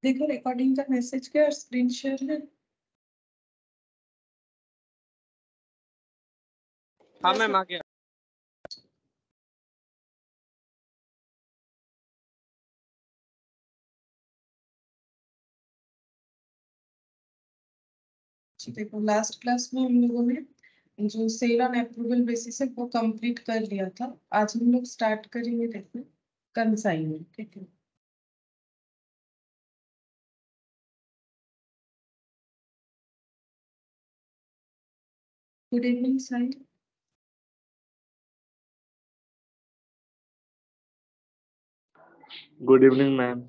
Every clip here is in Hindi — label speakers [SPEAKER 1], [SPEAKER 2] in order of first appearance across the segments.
[SPEAKER 1] देखो रिकॉर्डिंग का मैसेज क्या और स्क्रीन शेयर है।
[SPEAKER 2] हाँ मैम आ गया।
[SPEAKER 1] देखो लास्ट क्लास में हम लोगों ने जो सेल ऑन अप्रूवल बेसिस है वो कंप्लीट कर लिया था। आज हम लोग स्टार्ट करेंगे देखो कंसाइनमेंट। ठीक है, good evening Sai.
[SPEAKER 3] Good evening ma'am.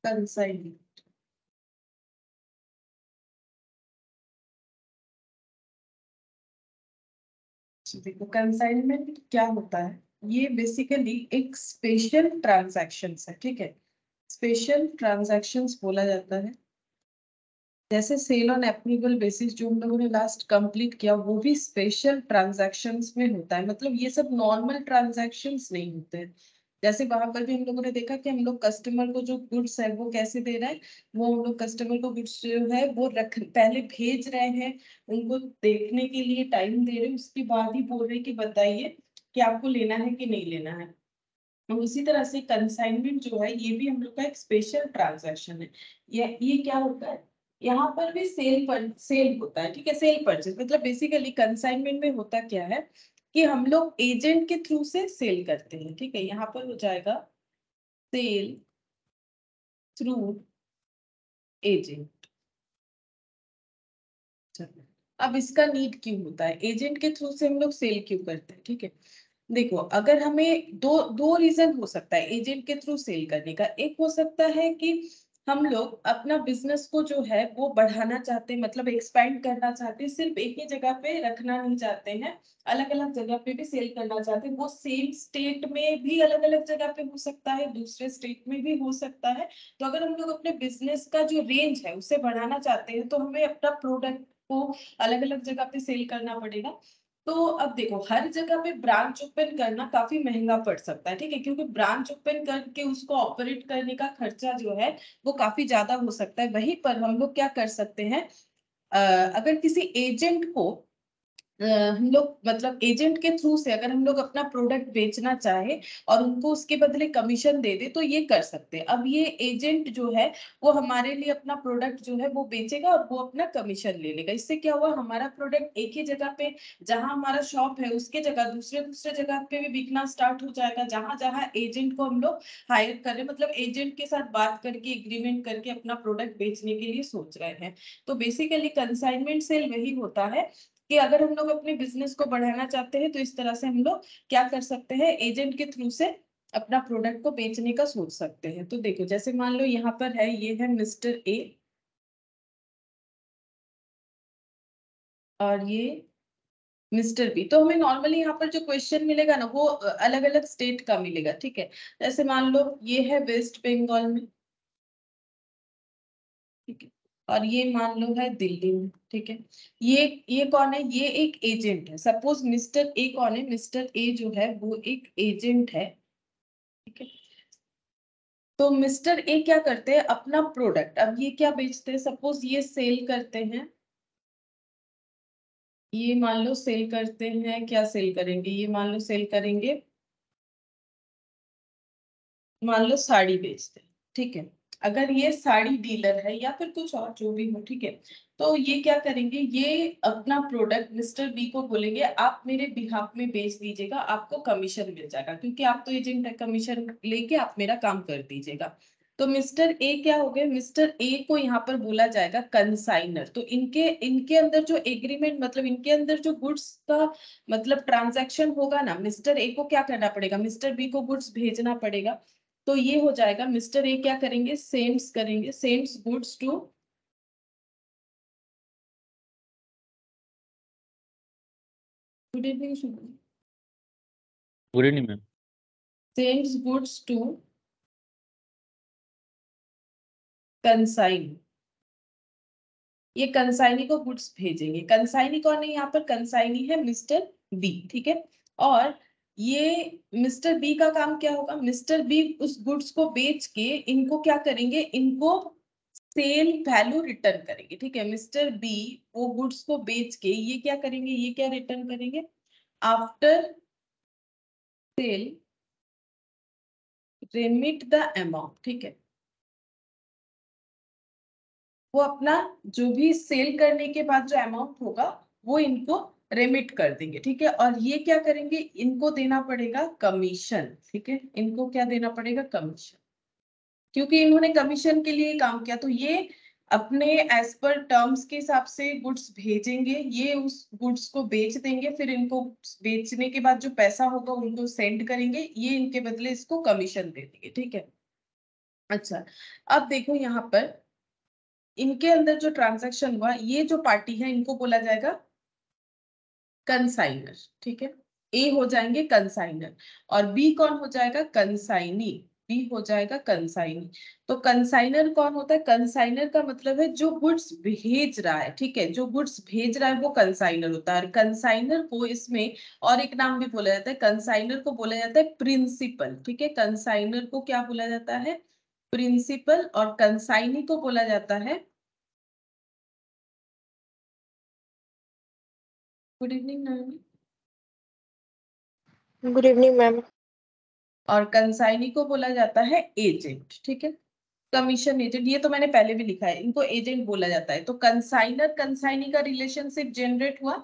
[SPEAKER 1] Consignment देखो कंसाइनमेंट क्या होता है। ये बेसिकली एक स्पेशल ट्रांजैक्शंस है। ठीक है, स्पेशल ट्रांजैक्शंस बोला जाता है। जैसे सेल ऑन अप्रूवल बेसिस जो हम लोगों ने लास्ट कंप्लीट किया वो भी स्पेशल ट्रांजैक्शंस में होता है। मतलब ये सब नॉर्मल ट्रांजैक्शंस नहीं होते हैं। जैसे वहां पर भी हम लोगों ने देखा कि हम लोग कस्टमर को जो गुड्स है वो कैसे दे रहे हैं। वो हम लोग कस्टमर को गुड्स जो है वो रख पहले भेज रहे हैं, उनको देखने के लिए टाइम दे रहे हैं, उसके बाद ही बोल रहे हैं कि बताइए कि आपको लेना है कि नहीं लेना है। और उसी तरह से कंसाइनमेंट जो है ये भी हम लोग का एक स्पेशल ट्रांजैक्शन है। ये क्या होता है, यहाँ पर भी सेल होता है। ठीक है, सेल परचेज मतलब बेसिकली कंसाइनमेंट में होता क्या है कि हम लोग एजेंट के थ्रू से सेल करते हैं। ठीक है, यहाँ पर हो जाएगा सेल थ्रू एजेंट। अब इसका नीड क्यों होता है, एजेंट के थ्रू से हम लोग सेल क्यों करते हैं। ठीक है, देखो अगर हमें दो दो रीजन हो सकता है एजेंट के थ्रू सेल करने का। एक हो सकता है कि हम लोग अपना बिजनेस को जो है वो बढ़ाना चाहते हैं, मतलब एक्सपेंड करना चाहते हैं, सिर्फ एक ही जगह पे रखना नहीं चाहते हैं, अलग अलग जगह पे भी सेल करना चाहते हैं। वो सेम स्टेट में भी अलग अलग जगह पे हो सकता है, दूसरे स्टेट में भी हो सकता है। तो अगर हम लोग अपने बिजनेस का जो रेंज है उसे बढ़ाना चाहते हैं तो हमें अपना प्रोडक्ट को अलग अलग जगह पे सेल करना पड़ेगा। तो अब देखो हर जगह पे ब्रांच ओपन करना काफी महंगा पड़ सकता है। ठीक है, क्योंकि ब्रांच ओपन करके उसको ऑपरेट करने का खर्चा जो है वो काफी ज्यादा हो सकता है। वहीं पर हम लोग क्या कर सकते हैं, अगर किसी एजेंट को हम लोग मतलब एजेंट के थ्रू से अगर हम लोग अपना प्रोडक्ट बेचना चाहे और उनको उसके बदले कमीशन दे दे तो ये कर सकते हैं। अब ये एजेंट जो है वो हमारे लिए अपना प्रोडक्ट जो है वो बेचेगा और वो अपना कमीशन ले लेगा। इससे क्या हुआ, हमारा प्रोडक्ट एक ही जगह पे जहां हमारा शॉप है उसके जगह दूसरे दूसरे जगह पे भी बिकना स्टार्ट हो जाएगा, जहां जहां एजेंट को हम लोग हायर कर रहे हैं, मतलब एजेंट के साथ बात करके एग्रीमेंट करके अपना प्रोडक्ट बेचने के लिए सोच रहे हैं। तो बेसिकली कंसाइनमेंट सेल वही होता है कि अगर हम लोग अपने बिजनेस को बढ़ाना चाहते हैं तो इस तरह से हम लोग क्या कर सकते हैं, एजेंट के थ्रू से अपना प्रोडक्ट को बेचने का सोच सकते हैं। तो देखो जैसे मान लो यहाँ पर है, ये है मिस्टर ए और ये मिस्टर बी। तो हमें नॉर्मली यहाँ पर जो क्वेश्चन मिलेगा ना वो अलग अलग स्टेट का मिलेगा। ठीक है, जैसे मान लो ये है वेस्ट बंगाल में। ठीक है, और ये मान लो है दिल्ली में। ठीक है, ये कौन है, ये एक एजेंट है। सपोज मिस्टर ए कौन है, मिस्टर ए जो है वो एक एजेंट है। ठीक है, तो मिस्टर ए क्या करते हैं, अपना प्रोडक्ट, अब ये क्या बेचते हैं, सपोज ये सेल करते हैं, ये मान लो सेल करते हैं, क्या सेल करेंगे, ये मान लो सेल करेंगे, मान लो साड़ी बेचते हैं। ठीक है, अगर ये साड़ी डीलर है या फिर कुछ और जो भी हो। ठीक है, तो ये क्या करेंगे, ये अपना प्रोडक्ट मिस्टर बी को बोलेंगे आप मेरे बिहाफ में बेच दीजिएगा, आपको कमीशन मिल जाएगा, क्योंकि आप तो एजेंट है, कमीशन लेके आप मेरा काम कर दीजिएगा। तो मिस्टर ए क्या हो गए, मिस्टर ए को यहाँ पर बोला जाएगा कंसाइनर। तो इनके इनके अंदर जो एग्रीमेंट मतलब इनके अंदर जो गुड्स का मतलब ट्रांजैक्शन होगा ना, मिस्टर ए को क्या करना पड़ेगा, मिस्टर बी को गुड्स भेजना पड़ेगा। तो ये हो जाएगा, मिस्टर ए क्या करेंगे, सेंड्स करेंगे, sends goods to, good evening शुभ,
[SPEAKER 3] good evening ma'am.
[SPEAKER 1] Sends goods to consign. ये कंसाइनी को गुड्स भेजेंगे। कंसाइनी कौन है यहाँ पर? कंसाइनी है मिस्टर बी, ठीक है। और ये मिस्टर बी का काम क्या होगा? मिस्टर बी उस गुड्स को बेच के इनको क्या करेंगे? इनको सेल वैल्यू रिटर्न करेंगे, ठीक है। मिस्टर बी वो गुड्स को बेच के ये क्या करेंगे? ये क्या रिटर्न करेंगे? After sale remit the amount, ठीक है। वो अपना जो भी सेल करने के बाद जो अमाउंट होगा वो इनको रेमिट कर देंगे, ठीक है। और ये क्या करेंगे? इनको देना पड़ेगा कमीशन, ठीक है। इनको क्या देना पड़ेगा? कमीशन, क्योंकि इन्होंने कमीशन के लिए काम किया। तो ये अपने एज पर टर्म्स के हिसाब से गुड्स भेजेंगे, ये उस गुड्स को बेच देंगे, फिर इनको बेचने के बाद जो पैसा होगा उनको सेंड करेंगे, ये इनके बदले इसको कमीशन दे देंगे, ठीक है। अच्छा, अब देखो यहाँ पर इनके अंदर जो ट्रांजैक्शन हुआ, ये जो पार्टी है इनको बोला जाएगा कंसाइनर, ठीक है। ए हो जाएंगे कंसाइनर और बी कौन हो जाएगा? कंसाइनी। बी हो जाएगा कंसाइनी। तो कंसाइनर कौन होता है? कंसाइनर का मतलब है जो गुड्स भेज रहा है, ठीक है। जो गुड्स भेज रहा है वो कंसाइनर होता है। कंसाइनर को इसमें और एक नाम भी बोला जाता है, कंसाइनर को बोला जाता है प्रिंसिपल, ठीक है। कंसाइनर को क्या बोला जाता है? प्रिंसिपल। और कंसाइनी को बोला जाता है, good evening ma'am.
[SPEAKER 2] Good evening ma'am.
[SPEAKER 1] और कंसाइनी को बोला जाता है एजेंट, ठीक है। कमीशन एजेंट, ये तो मैंने पहले भी लिखा है, इनको एजेंट बोला जाता है। तो कंसाइनर कंसाइनी का रिलेशनशिप जनरेट हुआ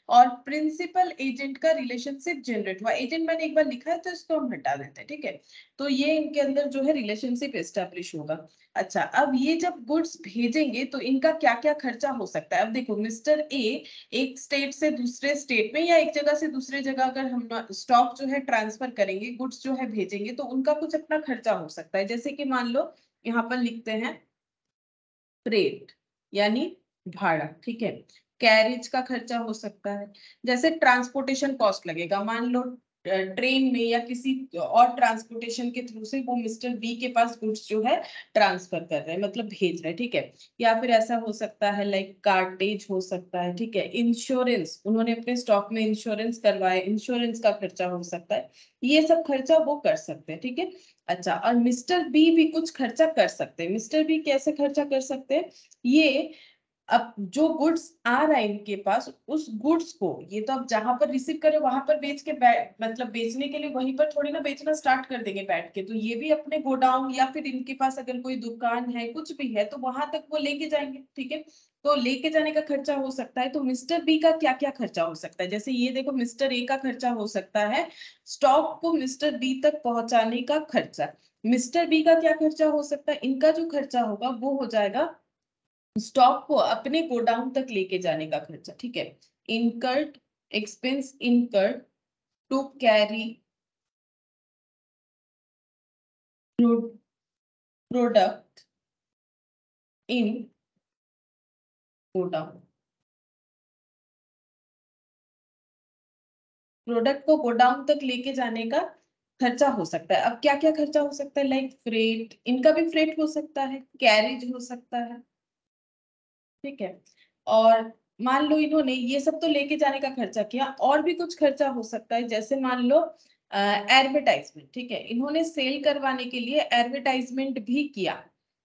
[SPEAKER 1] और प्रिंसिपल एजेंट का रिलेशनशिप जनरेट हुआ। एजेंट मैंने एक बार लिखा है तो इसको हम हटा देते हैं, ठीक है। तो ये इनके अंदर जो है रिलेशनशिप एस्टेब्लिश होगा। अच्छा, अब ये जब गुड्स भेजेंगे तो इनका क्या क्या खर्चा हो सकता है? अब देखो मिस्टर ए एक स्टेट से दूसरे स्टेट में या एक जगह से दूसरे जगह अगर हम स्टॉक जो है ट्रांसफर करेंगे, गुड्स जो है भेजेंगे, तो उनका कुछ अपना खर्चा हो सकता है। जैसे कि मान लो यहाँ पर लिखते हैं फ्रेट यानी भाड़ा, ठीक है। कैरेज का खर्चा हो सकता है, जैसे ट्रांसपोर्टेशन कॉस्ट लगेगा। मान लो ट्रेन में या किसी और ट्रांसपोर्टेशन के थ्रू से वो मिस्टर बी के पास गुड्स जो है ट्रांसफर कर रहे हैं, मतलब भेज रहे हैं, ठीक है। या फिर ऐसा हो सकता है लाइक कार्टेज हो सकता है, ठीक है। इंश्योरेंस, उन्होंने अपने स्टॉक में इंश्योरेंस करवाया, इंश्योरेंस का खर्चा हो सकता है। ये सब खर्चा वो कर सकते हैं, ठीक है। अच्छा, और मिस्टर बी भी कुछ खर्चा कर सकते हैं। मिस्टर बी कैसे खर्चा कर सकते हैं? ये अब जो गुड्स आ रहा है इनके पास, उस गुड्स को ये तो अब जहां पर रिसीव करे वहां पर बेच के मतलब बेचने के लिए वहीं पर थोड़ी ना बेचना स्टार्ट कर देंगे बैठ के। तो ये भी अपने गोडाउन या फिर इनके पास अगर कोई दुकान है कुछ भी है तो वहां तक वो लेके जाएंगे, ठीक है। तो लेके जाने का खर्चा हो सकता है। तो मिस्टर बी का क्या क्या खर्चा हो सकता है? जैसे ये देखो, मिस्टर ए का खर्चा हो सकता है स्टॉक को मिस्टर बी तक पहुंचाने का खर्चा। मिस्टर बी का क्या खर्चा हो सकता है? इनका जो खर्चा होगा वो हो जाएगा स्टॉक को अपने गोडाउन तक लेके जाने का खर्चा, ठीक है। Incurred expense incurred to carry product in godown. Product को गोडाउन तक लेके जाने का खर्चा हो सकता है। अब क्या क्या खर्चा हो सकता है? लाइक फ्रेट, इनका भी फ्रेट हो सकता है, कैरेज हो सकता है, ठीक है। और मान लो इन्होंने ये सब तो लेके जाने का खर्चा किया, और भी कुछ खर्चा हो सकता है। जैसे मान लो एडवर्टाइजमेंट, ठीक है। इन्होंने सेल करवाने के लिए एडवर्टाइजमेंट भी किया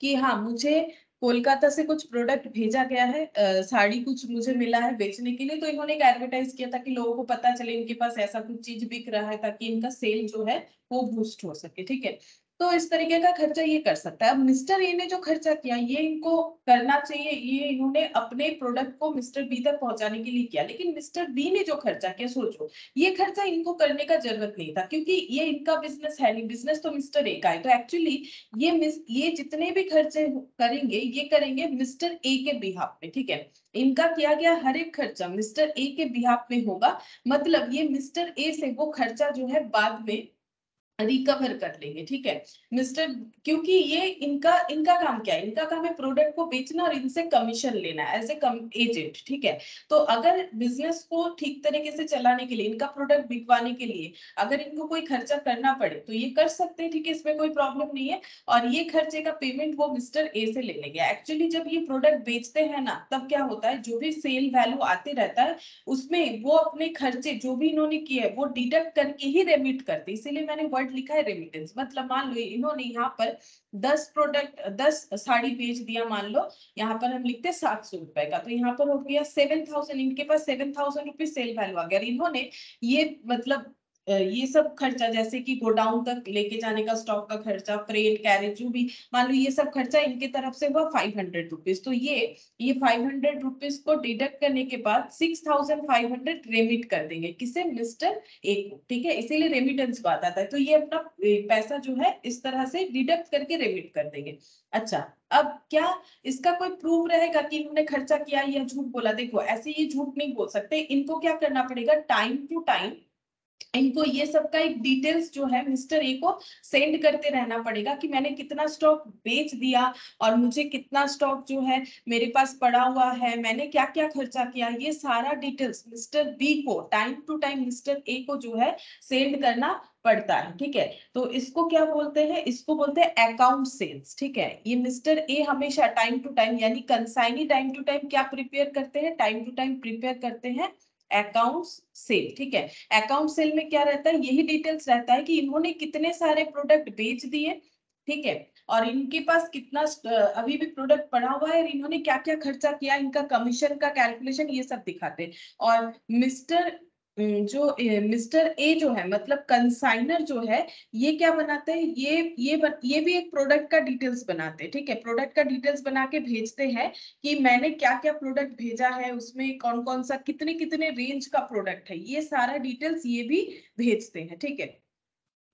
[SPEAKER 1] कि हाँ मुझे कोलकाता से कुछ प्रोडक्ट भेजा गया है, साड़ी कुछ मुझे मिला है बेचने के लिए। तो इन्होंने एक एडवर्टाइज किया ताकि लोगों को पता चले इनके पास ऐसा कुछ चीज बिक रहा है, ताकि इनका सेल जो है वो बूस्ट हो सके, ठीक है। तो इस तरीके का खर्चा ये कर सकता है। अब मिस्टर ए ने जो खर्चा किया ये इनको करना चाहिए, ये इन्होंने अपने प्रोडक्ट को मिस्टर बी तक पहुंचाने के लिए किया। लेकिन मिस्टर बी ने जो खर्चा किया, सोचो ये खर्चा इनको करने का जरूरत नहीं था, क्योंकि ये इनका बिजनेस है नहीं, बिजनेस तो मिस्टर ए का है। तो एक्चुअली ये जितने भी खर्चे करेंगे ये करेंगे मिस्टर ए के बिहाफ में, ठीक है। इनका किया गया हर एक खर्चा मिस्टर ए के बिहाफ में होगा। मतलब ये मिस्टर ए से वो खर्चा जो है बाद में रिकवर कर लेंगे, ठीक है मिस्टर, क्योंकि ये इनका इनका काम क्या है, इनका काम है प्रोडक्ट को बेचना और इनसे कमीशन लेना एज ए एजेंट, ठीक है। तो अगर बिजनेस को ठीक तरीके से चलाने के लिए, इनका प्रोडक्ट बिकवाने के लिए अगर इनको कोई खर्चा करना पड़े तो ये कर सकते हैं, ठीक है, इसमें कोई प्रॉब्लम नहीं है। और ये खर्चे का पेमेंट वो मिस्टर ए से ले लेंगे। एक्चुअली जब ये प्रोडक्ट बेचते हैं ना, तब क्या होता है, जो भी सेल वैल्यू आते रहता है उसमें वो अपने खर्चे जो भी इन्होंने किए है वो डिडक्ट करके ही रेमिट करते, इसीलिए मैंने वर्ड लिखा है रेमिटेंस। मतलब मान लो इन्होंने यहाँ पर 10 साड़ी बेच दिया, मान लो यहाँ पर हम लिखते हैं 700 रुपए का, तो यहाँ पर हो गया 7000, इनके पास 7000 रुपीज सेल वैल्यू आ गया। इन्होंने ये मतलब ये सब खर्चा जैसे कि गोडाउन तक लेके जाने का, स्टॉक का खर्चा, फ्रेट कैरेज, जो भी मान लो ये सब खर्चा इनके तरफ से हुआ 500 रुपीज। तो ये 500 रुपीज को डिडक्ट करने के बाद 6500 रेमिट कर देंगे, किसे, मिस्टर ए को, ठीक है, इसीलिए रेमिटेंस बात आता है। तो ये अपना पैसा जो है इस तरह से डिडक्ट करके रेमिट कर देंगे। अच्छा, अब क्या इसका कोई प्रूफ रहेगा कि इन्होंने खर्चा किया या झूठ बोला? देखो ऐसे ये झूठ नहीं बोल सकते, इनको क्या करना पड़ेगा, टाइम टू टाइम इनको ये सब का एक डिटेल्स जो है मिस्टर ए को सेंड करते रहना पड़ेगा कि मैंने कितना स्टॉक बेच दिया और मुझे कितना स्टॉक जो है मेरे पास पड़ा हुआ है, मैंने क्या क्या खर्चा किया, ये सारा डिटेल्स मिस्टर बी को time to time Mr A को जो है सेंड करना पड़ता है, ठीक है। तो इसको क्या बोलते हैं, इसको बोलते हैं अकाउंट सेल्स, ठीक है। ये मिस्टर ए हमेशा टाइम टू टाइम यानी कंसाइनी टाइम टू टाइम क्या प्रिपेयर करते हैं, टाइम टू टाइम प्रिपेयर करते हैं अकाउंट्स सेल, ठीक है। अकाउंट सेल में क्या रहता है, यही डिटेल्स रहता है कि इन्होंने कितने सारे प्रोडक्ट बेच दिए, ठीक है, और इनके पास कितना अभी भी प्रोडक्ट पड़ा हुआ है और इन्होंने क्या क्या खर्चा किया, इनका कमीशन का कैलकुलेशन ये सब दिखाते हैं। और मिस्टर ए जो है मतलब कंसाइनर जो है, ये क्या बनाते हैं, ये भी एक प्रोडक्ट का डिटेल्स बनाते हैं, ठीक है। प्रोडक्ट का डिटेल्स बना के भेजते हैं कि मैंने क्या क्या प्रोडक्ट भेजा है, उसमें कौन कौन सा कितने कितने रेंज का प्रोडक्ट है, ये सारा डिटेल्स ये भी भेजते हैं, ठीक है।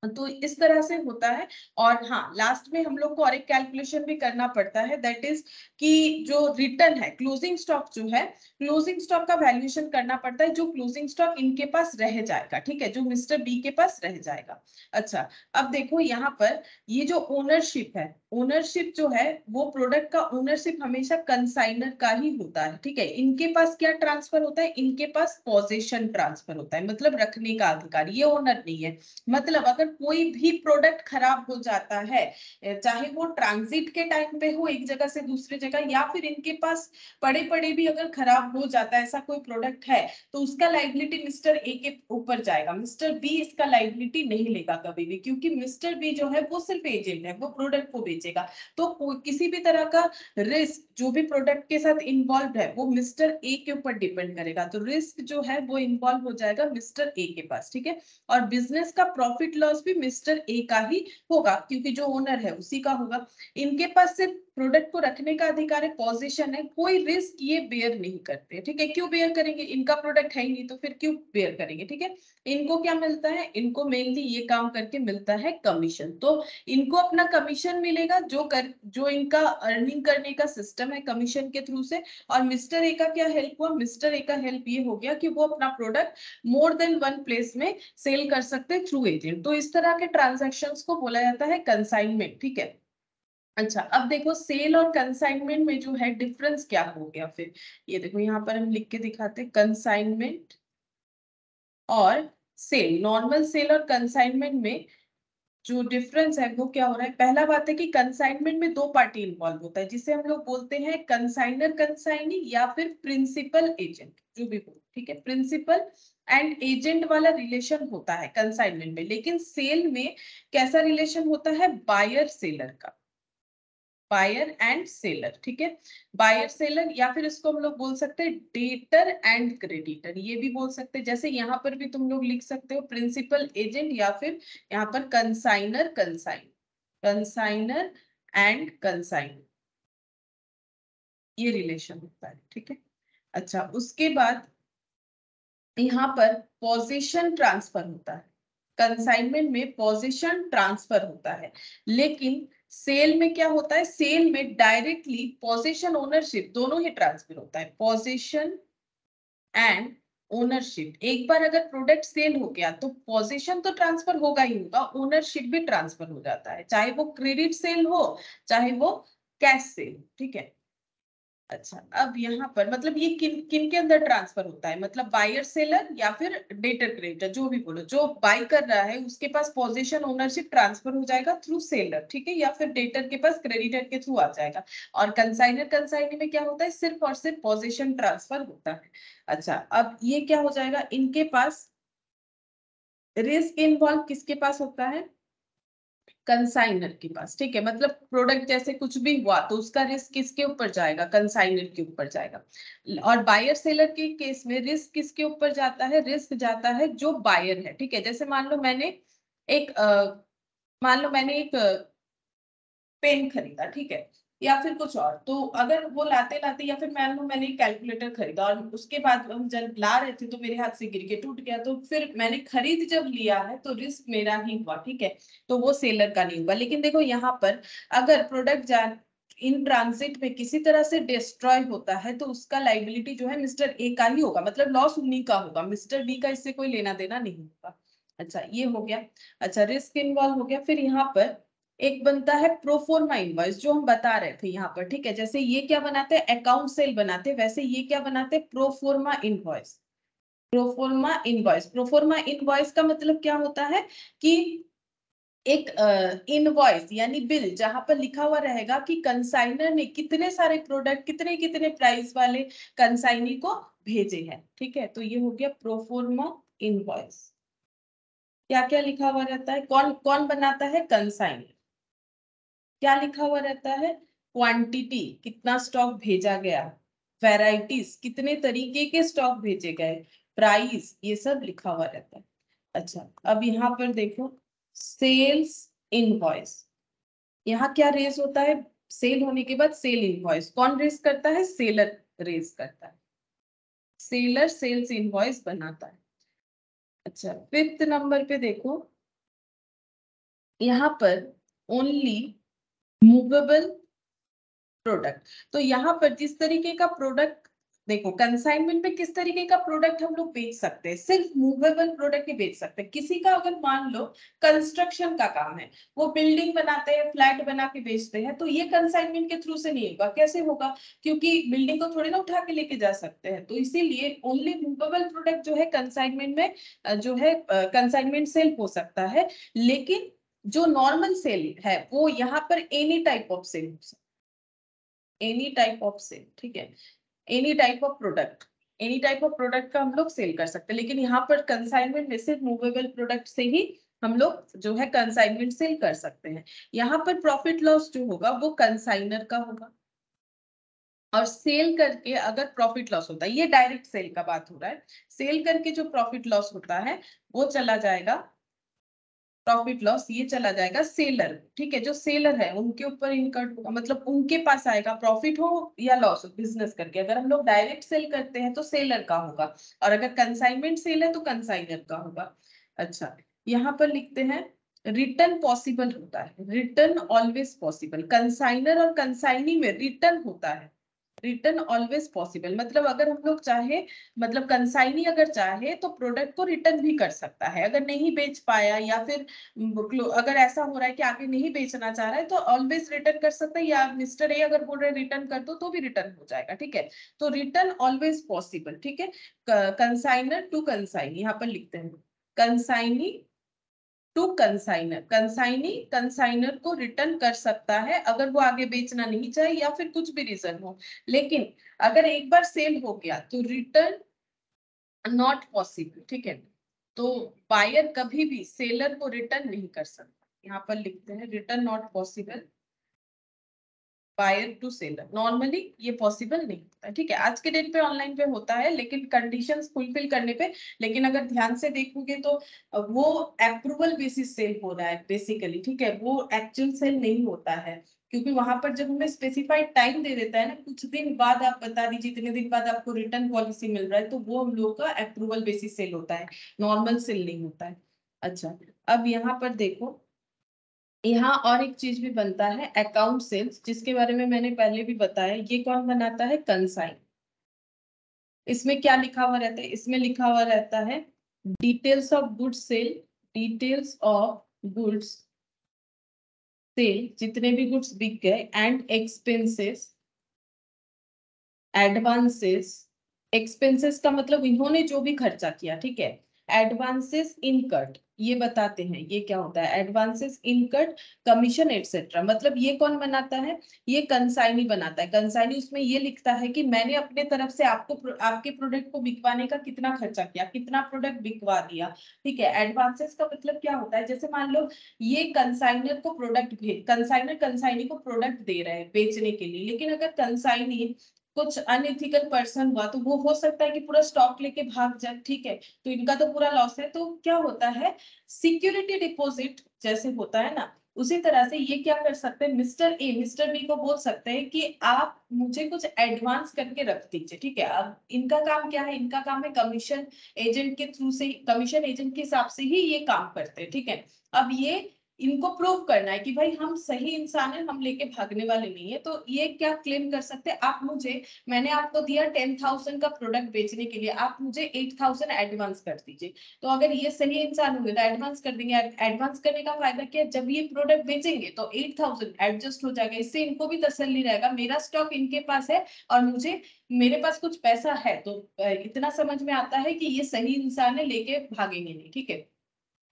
[SPEAKER 1] तो इस तरह से होता है। और हाँ, लास्ट में हम लोग को और एक कैलकुलेशन भी करना पड़ता है, दैट इज कि जो रिटर्न है, क्लोजिंग स्टॉक जो है, क्लोजिंग स्टॉक का वैल्यूएशन करना पड़ता है, जो क्लोजिंग स्टॉक इनके पास रह जाएगा, ठीक है, जो मिस्टर बी के पास रह जाएगा। अच्छा, अब देखो यहाँ पर ये जो ओनरशिप है, ओनरशिप जो है वो प्रोडक्ट का ओनरशिप हमेशा कंसाइनर का ही होता है, ठीक है। इनके पास क्या ट्रांसफर होता है, इनके पास पोजीशन ट्रांसफर होता है, मतलब रखने का अधिकार, ये ओनर नहीं है। मतलब अगर कोई भी प्रोडक्ट खराब हो जाता है, चाहे वो ट्रांजिट के टाइम पे हो एक जगह से दूसरी जगह, या फिर इनके पास पड़े पड़े भी अगर खराब हो जाता है ऐसा कोई प्रोडक्ट है, तो उसका लाइबिलिटी मिस्टर ए के ऊपर जाएगा, मिस्टर बी इसका लाइबिलिटी नहीं लेगा कभी भी, क्योंकि मिस्टर बी जो है वो सिर्फ एजेंट है, वो प्रोडक्ट को बेचेगा। तो किसी भी तरह का रिस्क जो भी प्रोडक्ट के साथ इन्वॉल्व है वो मिस्टर ए के ऊपर डिपेंड करेगा, तो रिस्क जो है वो इन्वॉल्व हो जाएगा मिस्टर ए के पास, ठीक है। और बिजनेस का प्रॉफिट लॉस भी मिस्टर ए का ही होगा, क्योंकि जो ओनर है उसी का होगा। इनके पास सिर्फ प्रोडक्ट को रखने का अधिकार है, पोजीशन है, कोई रिस्क ये बेयर नहीं करते, ठीक है। क्यों बेयर करेंगे, इनका प्रोडक्ट है ही नहीं, तो फिर क्यों बेयर करेंगे, ठीक है। इनको क्या मिलता है, इनको मेनली ये काम करके मिलता है कमीशन, तो इनको अपना कमीशन मिलेगा, जो इनका अर्निंग करने का सिस्टम है कमीशन के थ्रू से। और मिस्टर ए का क्या हेल्प हुआ, मिस्टर ए का हेल्प ये हो गया कि वो अपना product more than one place में सेल कर सकते हैं थ्रू एजेंट। तो इस तरह के ट्रांजैक्शंस को बोला जाता है कंसाइनमेंट, ठीक है। अच्छा, अब देखो सेल और कंसाइनमेंट में जो है डिफरेंस क्या हो गया फिर, ये देखो यहाँ पर हम लिख के दिखाते हैं, कंसाइनमेंट और सेल, नॉर्मल सेल और कंसाइनमेंट में जो डिफरेंस है वो क्या हो रहा है। पहला बात है कि कंसाइनमेंट में दो पार्टी इन्वॉल्व होता है, जिसे हम लोग बोलते हैं कंसाइनर कंसाइनी या फिर प्रिंसिपल एजेंट, जो भी हो, ठीक है। प्रिंसिपल एंड एजेंट वाला रिलेशन होता है कंसाइनमेंट में, लेकिन सेल में कैसा रिलेशन होता है, बायर सेलर का, बायर एंड सेलर, ठीक है। बायर सेलर, या फिर इसको हम लोग बोल सकते हैं डेटर एंड क्रेडिटर, ये भी बोल सकते हैं। जैसे यहाँ पर भी तुम लोग लिख सकते हो प्रिंसिपल एजेंट, या फिर यहाँ पर consignor consign, consignor and consign, ये रिलेशन होता है, ठीक है। अच्छा, उसके बाद यहाँ पर पोजीशन ट्रांसफर होता है, कंसाइनमेंट में पोजीशन ट्रांसफर होता है, लेकिन सेल में क्या होता है, सेल में डायरेक्टली पोजीशन ओनरशिप दोनों ही ट्रांसफर होता है, पोजीशन एंड ओनरशिप। एक बार अगर प्रोडक्ट सेल हो गया तो पोजीशन तो ट्रांसफर होगा ही होगा, ओनरशिप भी ट्रांसफर हो जाता है, चाहे वो क्रेडिट सेल हो चाहे वो कैश सेल हो, ठीक है। अच्छा, अब यहाँ पर मतलब ये किन किन के अंदर ट्रांसफर होता है, मतलब बायर सेलर या फिर डेटर क्रेडिटर, जो भी बोलो, जो बाई कर रहा है उसके पास पोजीशन ओनरशिप ट्रांसफर हो जाएगा थ्रू सेलर, ठीक है, या फिर डेटर के पास क्रेडिटर के थ्रू आ जाएगा। और कंसाइनर कंसाइनी में क्या होता है, सिर्फ और सिर्फ पोजीशन ट्रांसफर होता है। अच्छा, अब ये क्या हो जाएगा, इनके पास रिस्क इन्वॉल्व किसके पास होता है, कंसाइनर के पास, ठीक है। मतलब प्रोडक्ट जैसे कुछ भी हुआ तो उसका रिस्क किसके ऊपर जाएगा, कंसाइनर के ऊपर जाएगा। और बायर सेलर के केस में रिस्क किसके ऊपर जाता है, रिस्क जाता है जो बायर है, ठीक है। जैसे मान लो मैंने एक पेन खरीदा, ठीक है, या फिर कुछ और, तो अगर वो लाते लाते या फिर मान लो मैंने एक कैलकुलेटर खरीदा और उसके बाद हम जब ला रहे थे तो मेरे हाथ से गिर के टूट गया, तो फिर मैंने खरीद जब लिया है तो रिस्क मेरा ही हुआ, ठीक है, तो वो सेलर का नहीं हुआ। लेकिन देखो यहाँ पर अगर प्रोडक्ट जा इन ट्रांजिट में किसी तरह से डिस्ट्रॉय होता है तो उसका लाइबिलिटी जो है मिस्टर ए का ही होगा, मतलब लॉस उन्हीं का होगा, मिस्टर बी का इससे कोई लेना देना नहीं होगा। अच्छा, ये हो गया। अच्छा, रिस्क इन्वॉल्व हो गया। फिर यहाँ पर एक बनता है प्रोफोर्मा इनवॉइस, जो हम बता रहे थे यहाँ पर, ठीक है। जैसे ये क्या बनाते हैं, अकाउंट सेल बनाते हैं, वैसे ये क्या बनाते हैं, proforma invoice. Proforma invoice, proforma invoice का मतलब क्या होता है कि एक इनवॉइस यानी बिल, जहां पर लिखा हुआ रहेगा कि कंसाइनर ने कितने सारे प्रोडक्ट कितने कितने प्राइस वाले कंसाइनी को भेजे हैं, ठीक है। तो ये हो गया प्रोफोर्मा इनवॉइस। क्या क्या लिखा हुआ रहता है, कौन कौन बनाता है, कंसाइनर। क्या लिखा हुआ रहता है, क्वांटिटी, कितना स्टॉक भेजा गया, वैरायटीज, कितने तरीके के स्टॉक भेजे गए, प्राइस, ये सब लिखा हुआ रहता है। अच्छा, अब यहाँ पर देखो सेल्स इनवॉइस। यहाँ क्या रेज होता है, सेल होने के बाद सेल इनवॉइस कौन रेज करता है, सेलर रेज करता है, सेलर सेल्स इनवॉइस बनाता है। अच्छा, 5th नंबर पे देखो, यहाँ पर ओनली मूवेबल प्रोडक्ट। तो यहाँ पर जिस तरीके का प्रोडक्ट, देखो कंसाइनमेंट में किस तरीके का प्रोडक्ट हम लोग बेच सकते हैं, सिर्फ मूवेबल प्रोडक्ट ही बेच सकते हैं। किसी का अगर मान लो कंस्ट्रक्शन का काम है, वो बिल्डिंग बनाते हैं, फ्लैट बना के बेचते हैं, तो ये कंसाइनमेंट के थ्रू से नहीं होगा। कैसे होगा, क्योंकि बिल्डिंग को थोड़ी ना उठा के लेके जा सकते हैं, तो इसीलिए ओनली मूवेबल प्रोडक्ट जो है कंसाइनमेंट में जो है कंसाइनमेंट सेल हो सकता है। लेकिन जो नॉर्मल सेल है वो यहाँ पर एनी टाइप ऑफ सेल हो सकता है, एनी टाइप ऑफ सेल, ठीक है, any type of product, any type of product का हम लोग सेल कर सकते हैं। लेकिन यहाँ पर कंसाइनमेंट में सिर्फ मूवेबल प्रोडक्ट से ही हम लोग जो है कंसाइनमेंट सेल कर सकते हैं। यहाँ पर प्रॉफिट लॉस जो होगा वो कंसाइनर का होगा, और सेल करके अगर प्रॉफिट लॉस होता है, ये डायरेक्ट सेल का बात हो रहा है, सेल करके जो प्रॉफिट लॉस होता है वो चला जाएगा, प्रॉफिट लॉस ये चला जाएगा सेलर, ठीक है, जो सेलर है उनके ऊपर इनकट होगा, मतलब उनके पास आएगा, प्रॉफिट हो या लॉस हो बिजनेस करके। अगर हम लोग डायरेक्ट सेल करते हैं तो सेलर का होगा, और अगर कंसाइनमेंट सेल है तो कंसाइनर का होगा। अच्छा, यहाँ पर लिखते हैं रिटर्न पॉसिबल होता है, रिटर्न ऑलवेज पॉसिबल, कंसाइनर और कंसाइनी में रिटर्न होता है, रिटर्न ऑलवेज पॉसिबल। मतलब अगर हम लोग चाहे, मतलब कंसाइनी अगर चाहे तो प्रोडक्ट को रिटर्न भी कर सकता है, अगर नहीं बेच पाया या फिर अगर ऐसा हो रहा है कि आगे नहीं बेचना चाह रहा है तो ऑलवेज रिटर्न कर सकता है, या मिस्टर ए अगर बोल रहे रिटर्न कर दो तो भी रिटर्न हो जाएगा, ठीक है। तो रिटर्न ऑलवेज पॉसिबल, ठीक है। कंसाइनर टू कंसाइनी यहाँ पर लिखते हैं, consignee to consignor, consignee consignor को रिटर्न कर सकता है अगर वो आगे बेचना नहीं चाहे या फिर कुछ भी रीजन हो। लेकिन अगर एक बार सेल हो गया तो रिटर्न नॉट पॉसिबल, ठीक है। तो बायर कभी भी सेलर को रिटर्न नहीं कर सकता, यहाँ पर लिखते हैं return not possible buyer to seller, normally ये पॉसिबल नहीं होता, ठीक है। आज के डेट पे ऑनलाइन पे होता है लेकिन कंडीशंस फुलफिल करने पे, लेकिन अगर ध्यान से देखोगे तो वो अप्रूवल बेसिस सेल हो रहा है बेसिकली, ठीक है, वो एक्चुअल सेल नहीं होता है, क्योंकि वहां पर जब हमें स्पेसिफाइड टाइम दे देता है ना, कुछ दिन बाद आप बता दीजिए इतने दिन बाद आपको रिटर्न पॉलिसी मिल रहा है, तो वो हम लोग का अप्रूवल बेसिस सेल होता है, नॉर्मल सेल नहीं होता है। अच्छा, अब यहाँ पर देखो, यहाँ और एक चीज भी बनता है अकाउंट सेल्स, जिसके बारे में मैंने पहले भी बताया, ये कौन बनाता है, कंसाइन, इसमें क्या लिखा हुआ रहता है, इसमें लिखा हुआ रहता है details of goods sale, details of goods sale, जितने भी गुड्स बिक गए, एंड एक्सपेंसेस, एडवांसेस, एक्सपेंसेस का मतलब इन्होंने जो भी खर्चा किया, ठीक है, एडवांसेस इनकट, ये बताते हैं ये क्या होता है, एडवांसेस इनकट, कमीशन एटसेट्रा, मतलब ये कौन बनाता है, ये कंसाइनी बनाता है। कंसाइनी उसमें ये लिखता है कि मैंने अपने तरफ से आपको आपके प्रोडक्ट को बिकवाने का कितना खर्चा किया, कितना प्रोडक्ट बिकवा दिया, ठीक है। एडवांसेस का मतलब क्या होता है, जैसे मान लो ये कंसाइनर को प्रोडक्ट भेज, कंसाइनर कंसाइनी को प्रोडक्ट दे रहे हैं बेचने के लिए, लेकिन अगर कंसाइनी कुछ अनएथिकल पर्सन हुआ तो वो हो सकता है कि पूरा स्टॉक लेके भाग जाए, ठीक है, तो इनका तो पूरा लॉस है। तो क्या होता है, सिक्योरिटी डिपॉजिट जैसे होता है ना, उसी तरह से ये क्या कर सकते हैं, मिस्टर ए मिस्टर बी को बोल सकते हैं कि आप मुझे कुछ एडवांस करके रख दीजिए, ठीक है। अब इनका काम क्या है, इनका काम है कमीशन एजेंट के थ्रू से, कमीशन एजेंट के हिसाब से ही ये काम करते हैं, ठीक है। अब ये इनको प्रूव करना है कि भाई हम सही इंसान है, हम लेके भागने वाले नहीं है। तो ये क्या क्लेम कर सकते हैं, आप मुझे, मैंने आपको दिया 10,000 का प्रोडक्ट बेचने के लिए, आप मुझे 8,000 एडवांस कर दीजिए। तो अगर ये सही इंसान होंगे तो एडवांस कर देंगे। एडवांस करने का फायदा क्या है, जब ये प्रोडक्ट बेचेंगे तो 8,000 एडजस्ट हो जाएगा, इससे इनको भी तसल्ली रहेगा मेरा स्टॉक इनके पास है और मुझे, मेरे पास कुछ पैसा है। तो इतना समझ में आता है कि ये सही इंसान है, लेके भागेंगे नहीं, ठीक है।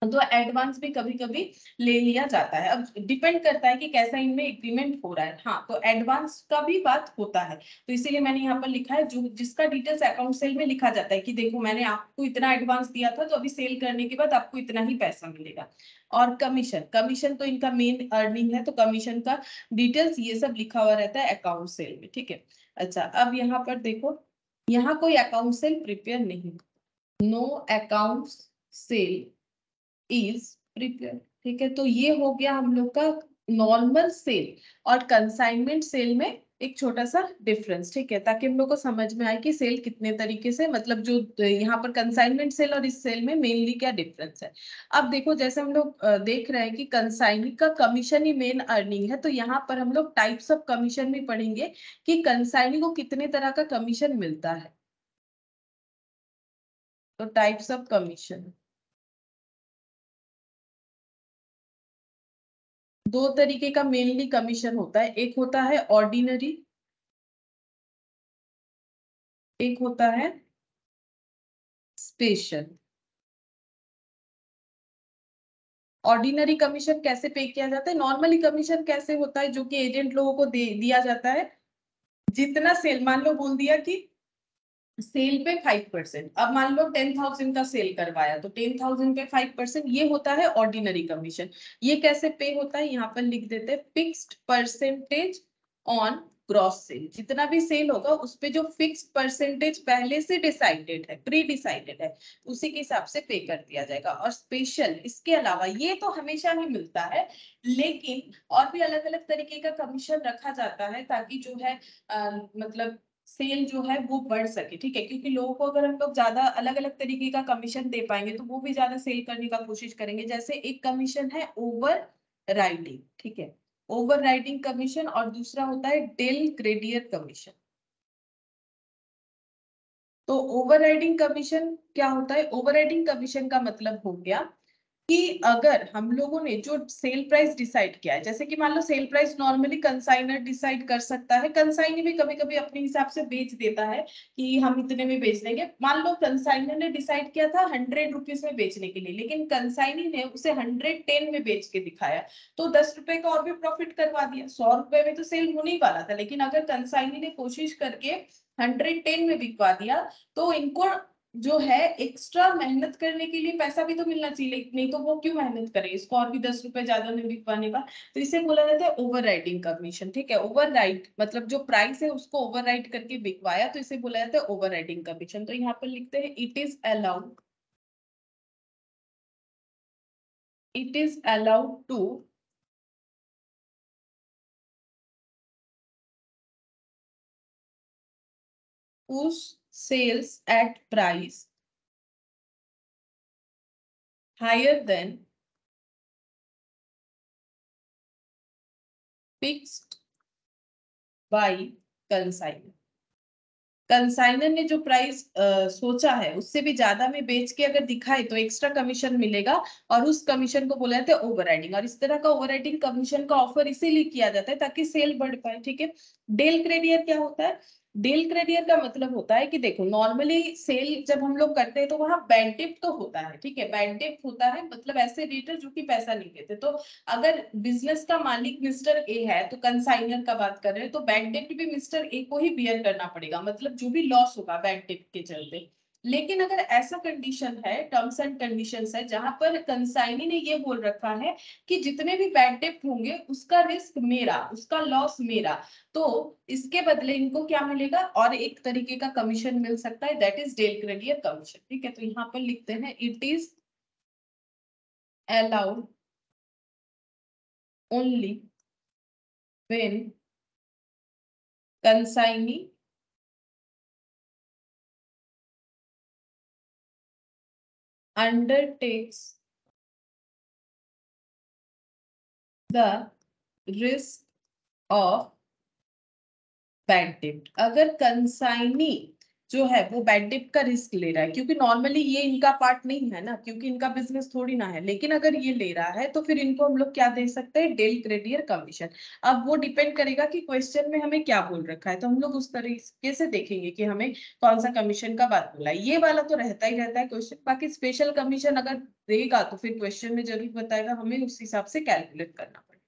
[SPEAKER 1] तो एडवांस भी कभी कभी ले लिया जाता है। अब डिपेंड करता है कि कैसा इनमें एग्रीमेंट हो रहा है। हाँ, तो एडवांस का भी बात होता है, तो इसीलिए मैंने यहाँ पर लिखा है, जो जिसका डिटेल्स अकाउंट सेल में लिखा जाता है कि देखो मैंने आपको इतना एडवांस दिया था, तो अभी सेल करने के बाद आपको इतना ही पैसा मिलेगा। और कमीशन, कमीशन तो इनका मेन अर्निंग है, तो कमीशन का डिटेल्स ये सब लिखा हुआ रहता है अकाउंट सेल में, ठीक है। अच्छा, अब यहाँ पर देखो, यहाँ कोई अकाउंट सेल प्रिपेयर नहीं, no account sale is prepare, ठीक है। तो ये हो गया हम लोग का नॉर्मल सेल और कंसाइनमेंट सेल में एक छोटा सा डिफरेंस, ठीक है, ताकि हम लोग को समझ में आए कि सेल कितने तरीके से, मतलब जो यहाँ पर कंसाइनमेंट सेल और इस सेल में मेनली क्या डिफरेंस है। अब देखो, जैसे हम लोग देख रहे हैं कि कंसाइनी का कमीशन ही मेन अर्निंग है, तो यहाँ पर हम लोग टाइप्स ऑफ कमीशन भी पढ़ेंगे कि कंसाइनी को कितने तरह का कमीशन मिलता है। तो टाइप्स ऑफ कमीशन, दो तरीके का मेनली कमीशन होता है, एक होता है ऑर्डिनरी, एक होता है स्पेशल। ऑर्डिनरी कमीशन कैसे पे किया जाता है, नॉर्मली कमीशन कैसे होता है, जो कि एजेंट लोगों को दिया जाता है, जितना सेल, मान लो बोल दिया कि सेल पे 5%, अब मान लो 10,000 का सेल करवाया तो 10,000 पे 5%, ये होता है ऑर्डिनरी कमीशन। ये कैसे पे होता है, यहाँ पर लिख देते हैं fixed percentage on gross sale, जितना भी सेल होगा उस पे जो फिक्स्ड परसेंटेज पहले से डिसाइडेड है, प्री डिसाइडेड है, उसी के हिसाब से पे कर दिया जाएगा। और स्पेशल, इसके अलावा ये तो हमेशा ही मिलता है, लेकिन और भी अलग अलग तरीके का कमीशन रखा जाता है, ताकि जो है मतलब सेल जो है वो बढ़ सके, ठीक है। क्योंकि लोगों को अगर हम लोग ज्यादा अलग अलग तरीके का कमीशन दे पाएंगे तो वो भी ज्यादा सेल करने का कोशिश करेंगे। जैसे एक कमीशन है ओवर राइडिंग, ठीक है, ओवर राइडिंग कमीशन, और दूसरा होता है डेल ग्रेडियर कमीशन। तो ओवर राइडिंग कमीशन क्या होता है, ओवर राइडिंग कमीशन का मतलब हो गया कि अगर हम लोगों ने जो सेल प्राइस डिसाइड किया है, जैसे कि मान लो sale price normally consignor decide कर सकता है, कंसाइनर भी कभी कभी अपने हिसाब से बेच देता है कि हम इतने में बेच देंगे। मान लो कंसाइनर ने डिसाइड किया था 100 रुपीज में बेचने के लिए, लेकिन कंसाइनी ने उसे 110 में बेच के दिखाया, तो 10 रुपए का और भी प्रॉफिट करवा दिया। 100 रुपए में तो सेल होने ही वाला था, लेकिन अगर कंसाइनी ने कोशिश करके 110 में बिकवा दिया, तो इनको जो है एक्स्ट्रा मेहनत करने के लिए पैसा भी तो मिलना चाहिए, नहीं तो वो क्यों मेहनत करे इसको और भी 10 रुपए ज्यादा में बिकवाने का। तो इसे बोला जाता है ओवर राइडिंग कमीशन, ठीक है। ओवर राइड मतलब जो प्राइस है उसको ओवर राइड करके बिकवाया, तो इसे बोला जाता है ओवर राइडिंग कमीशन। तो यहाँ पर लिखते हैं it is allowed to push sales at price higher than fixed by consignor. Consignor ने जो प्राइस सोचा है उससे भी ज्यादा में बेच के अगर दिखाए तो एक्स्ट्रा कमीशन मिलेगा, और उस कमीशन को बोला जाता है ओवर राइडिंग। और इस तरह का ओवर राइडिंग कमीशन का ऑफर इसीलिए किया जाता है ताकि सेल बढ़ पाए, ठीक है। डेल क्रेडियर क्या होता है? डेल क्रेडियर का मतलब होता है कि देखो नॉर्मली सेल जब हम लोग करते हैं तो वहां बैंटिप तो होता है, ठीक है, बैंटिप होता है, मतलब ऐसे रेटर जो कि पैसा नहीं देते। तो अगर बिजनेस का मालिक मिस्टर ए है तो कंसाइनर का बात कर रहे हैं तो बैंक डेट भी मिस्टर ए को ही बियर करना पड़ेगा, मतलब जो भी लॉस होगा बैंक डेट के चलते। लेकिन अगर ऐसा कंडीशन है, टर्म्स एंड कंडीशंस है, जहां पर कंसाइनी ने ये बोल रखा है कि जितने भी बैंक डेट होंगे उसका रिस्क मेरा, उसका लॉस मेरा, तो इसके बदले इनको क्या मिलेगा, और एक तरीके का कमीशन मिल सकता है, दैट इज डेल क्रेडियर कमीशन, ठीक है। तो यहाँ पर लिखते हैं it is allowed only when consignee undertakes the risk of bad debt। अगर कंसाइनी जो है वो बैड डेट का रिस्क ले रहा है, क्योंकि नॉर्मली ये इनका पार्ट नहीं है ना, क्योंकि इनका बिजनेस थोड़ी ना है, लेकिन अगर ये ले रहा है तो फिर इनको हम लोग क्या दे सकते हैं, डेल क्रेडियर कमीशन। अब वो डिपेंड करेगा कि क्वेश्चन में हमें क्या बोल रखा है, तो हम लोग उस तरीके से देखेंगे कि हमें कौन सा कमीशन का बात बोला है। ये वाला तो रहता ही रहता है क्वेश्चन, बाकी स्पेशल कमीशन अगर देगा तो फिर क्वेश्चन में जरूर बताएगा, हमें उस हिसाब से कैलकुलेट करना पड़ेगा।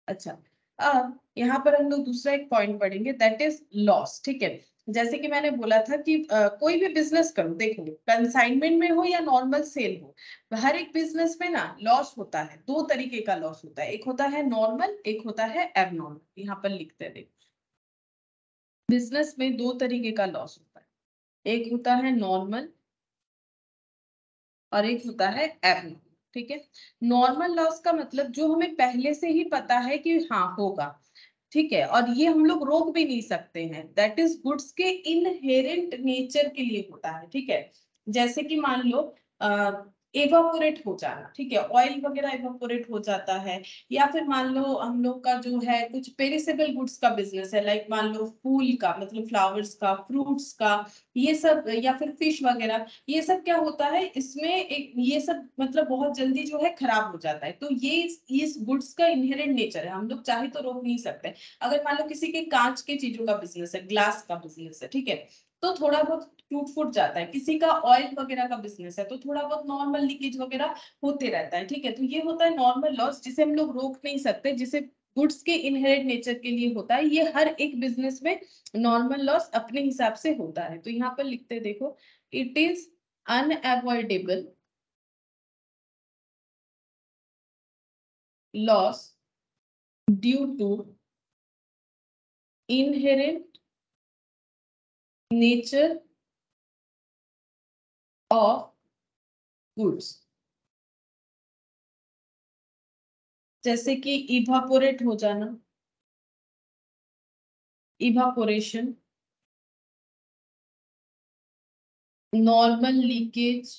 [SPEAKER 1] अच्छा, अब यहाँ पर हम लोग दूसरा एक पॉइंट पढ़ेंगे, दैट इज लॉस, ठीक है। जैसे कि मैंने बोला था कि कोई भी बिजनेस करो, देखो कंसाइनमेंट में हो या नॉर्मल सेल हो, हर एक बिजनेस में ना लॉस होता है। दो तरीके का लॉस होता है, एक होता है नॉर्मल, एक होता है एबनॉर्मल। यहाँ पर लिखते हैं, देखो बिजनेस में दो तरीके का लॉस होता है, एक होता है नॉर्मल और एक होता है एबनॉर्मल, ठीक है। नॉर्मल लॉस का मतलब जो हमें पहले से ही पता है कि हाँ होगा, ठीक है, और ये हम लोग रोक भी नहीं सकते हैं, दैट इज गुड्स के इनहेरेंट नेचर के लिए होता है, ठीक है। जैसे कि मान लो एवापोरेट हो जाना, ठीक है, ऑयल वगैरह एवापोरेट हो जाता है, या फिर मान लो हम लोग का जो है कुछ पेरिसेबल गुड्स का बिजनेस है, लाइक मान लो फूल का, मतलब फ्लावर्स का, फ्रूट्स का, ये सब, या फिर फिश वगैरह, ये सब क्या होता है इसमें, एक ये सब मतलब बहुत जल्दी जो है खराब हो जाता है। तो ये इस गुड्स का इनहेरेंट नेचर है, हम लोग चाहे तो रोक नहीं सकते। अगर मान लो किसी के कांच के चीजों का बिजनेस है, ग्लास का बिजनेस है, ठीक है, तो थोड़ा बहुत टूट फूट जाता है। किसी का ऑयल वगैरह का बिजनेस है तो थोड़ा बहुत नॉर्मल लीकेज वगैरह होते रहता है, ठीक है। तो ये होता है नॉर्मल लॉस, जिसे हम लोग रोक नहीं सकते, जिसे गुड्स के इनहेरेंट नेचर के लिए होता है। ये हर एक बिजनेस में नॉर्मल लॉस अपने हिसाब से होता है। तो यहाँ पर लिखते हैं, देखो it is unavoidable loss due to inherent nature of goods। जैसे कि इवापोरेट हो जाना, इवापोरेशन, नॉर्मल लीकेज,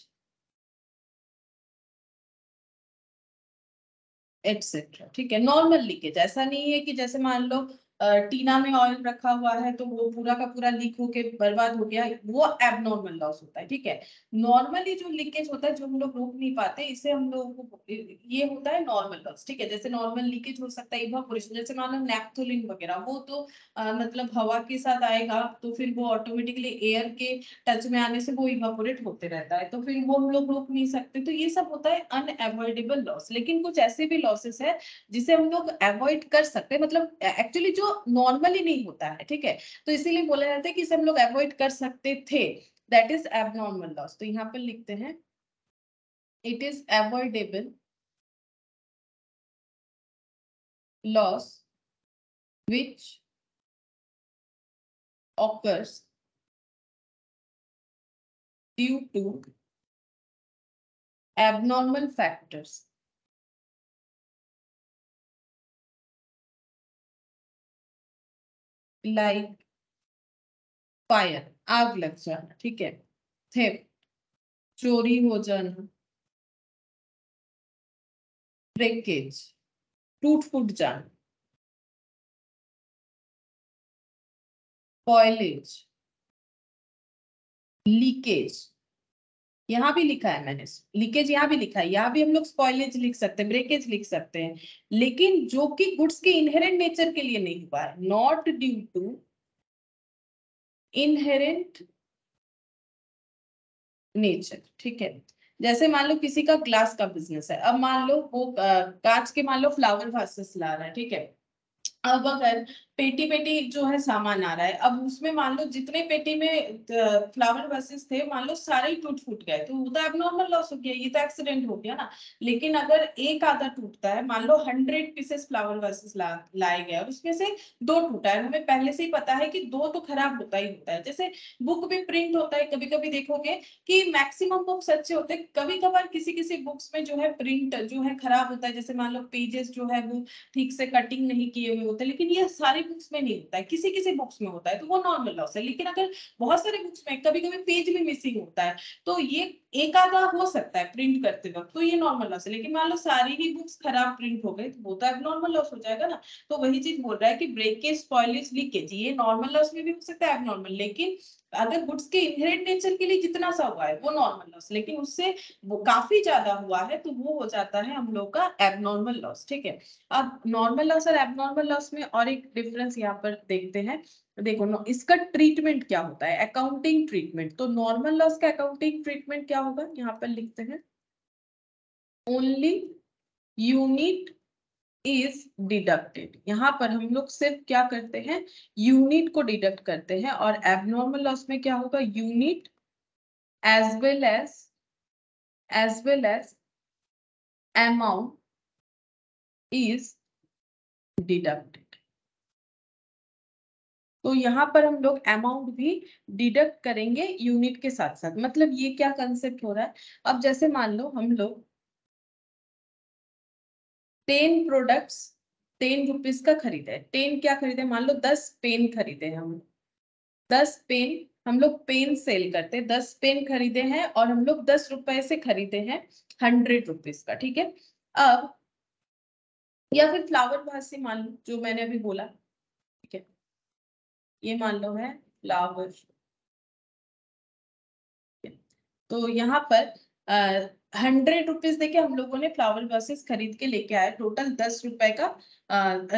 [SPEAKER 1] एटसेट्रा, ठीक है। नॉर्मल लीकेज ऐसा नहीं है कि जैसे मान लो टीना में ऑयल रखा हुआ है तो वो पूरा का पूरा लीक होके बर्बाद हो गया, वो एबनॉर्मल लॉस होता है, ठीक है। नॉर्मली जो लीकेज होता है जो हम लोग रोक नहीं पाते, इसे हम लोगों को ये होता है नॉर्मल लॉस, ठीक है। जैसे नॉर्मल लीकेज हो सकता है इवापोरेशन, जैसे मान लो नैप्थोलिन वगैरह, वो तो मतलब हवा के साथ आएगा तो फिर वो ऑटोमेटिकली एयर के टच में आने से वो इवापोरेट होते रहता है, तो फिर वो हम लोग रोक नहीं सकते। तो ये सब होता है अनअवॉइडेबल लॉस। लेकिन कुछ ऐसे भी लॉसेस है जिसे हम लोग अवॉइड कर सकते हैं, मतलब एक्चुअली जो नॉर्मली नहीं होता है, ठीक है। तो इसीलिए बोला जाता है कि इसे हम लोग अवॉइड कर सकते थे, दैट इज एबनॉर्मल लॉस। तो यहाँ पर लिखते हैं it is avoidable loss which occurs due to abnormal factors like fire, आग लग जाना, ठीक है, थेफ्ट, चोरी हो जाना, ब्रेकेज, टूट फूट जाना, स्पॉइलेज, लीकेज, यहाँ भी लिखा है मैंने, लीकेज यहाँ भी लिखा है, यहाँ भी हम लोग स्पॉइलेज लिख सकते हैं, ब्रेकेज लिख सकते हैं, लेकिन जो कि गुड्स के इनहेरेंट नेचर के लिए नहीं हुआ है, not due to inherent nature, ठीक है। जैसे मान लो किसी का ग्लास का बिजनेस है, अब मान लो वो कांच के मान लो फ्लावर वासेस ला रहा है, ठीक है। अब अगर पेटी पेटी जो है सामान आ रहा है, अब उसमें मान लो जितने पेटी में फ्लावर वासेस थे मान लो सारे ही टूट फूट गए, तो वो तो एबनॉर्मल लॉस हो गया, ये तो एक्सीडेंट हो गया ना। लेकिन अगर एक आधा टूटता है, मान लो 100 पीसेस फ्लावर वासेस लाए गए और उसमें से 2 टूटा है, हमें पहले से ही पता है कि 2 तो खराब होता ही होता है। जैसे बुक भी प्रिंट होता है, कभी कभी देखोगे कि मैक्सिमम बुक्स अच्छे होते हैं, कभी कभार किसी किसी बुक्स में जो है प्रिंट जो है खराब होता है, जैसे मान लो पेजेस जो है वो ठीक से कटिंग नहीं किए हुए होते, लेकिन ये सारी बुक्स में नहीं होता है, किसी किसी बुक्स में होता है, तो वो नॉर्मल लॉस है। लेकिन अगर बहुत सारे बुक्स में कभी कभी पेज भी मिसिंग होता है, तो ये एक आधा हो सकता है प्रिंट करते वक्त, तो ये नॉर्मल लॉस है। लेकिन मान लो सारी ही बुक्स खराब प्रिंट हो गई, तो वो तो एबनॉर्मल लॉस हो जाएगा ना। तो वही चीज बोल रहा है कि ब्रेकेज, स्पॉइलेज, लीकेज ये नॉर्मल लॉस में भी हो सकता है, एबनॉर्मल, लेकिन अगर गुड्स के इनहेरेंट नेचर के लिए जितना सा हुआ है वो नॉर्मल लॉस, लेकिन उससे वो काफी ज्यादा हुआ है तो वो हो जाता है हम लोग का एबनॉर्मल लॉस, ठीक है। अब नॉर्मल लॉस और एबनॉर्मल लॉस में और एक डिफरेंस यहाँ पर देखते हैं। देखो इसका ट्रीटमेंट क्या होता है, अकाउंटिंग ट्रीटमेंट। तो नॉर्मल लॉस का अकाउंटिंग ट्रीटमेंट क्या होगा, यहाँ पर लिखते हैं, ओनली यूनिट इज डिडक्टेड। यहाँ पर हम लोग सिर्फ क्या करते हैं, यूनिट को डिडक्ट करते हैं। और एबनॉर्मल लॉस में क्या होगा, unit as well as amount is deducted. तो यहाँ पर हम लोग अमाउंट भी डिडक्ट करेंगे यूनिट के साथ साथ। मतलब ये क्या कंसेप्ट हो रहा है, अब जैसे मान लो हम लोग 10 प्रोडक्ट्स 10 रुपीज का खरीदे, 10 क्या खरीदे, मान लो 10 पेन खरीदे हम, 10 पेन हम लोग पेन सेल करते हैं, 10 पेन खरीदे हैं और हम लोग 10 रुपए से खरीदे हैं 100 रुपीज का, ठीक है। अब या फिर फ्लावर वास से मान लो, जो मैंने अभी बोला, ठीक है, ये मान लो है फ्लावर। तो यहाँ पर 100 रुपीज देके हम लोगों ने फ्लावर वासेस खरीद के लेके आए, टोटल 10 रुपए का,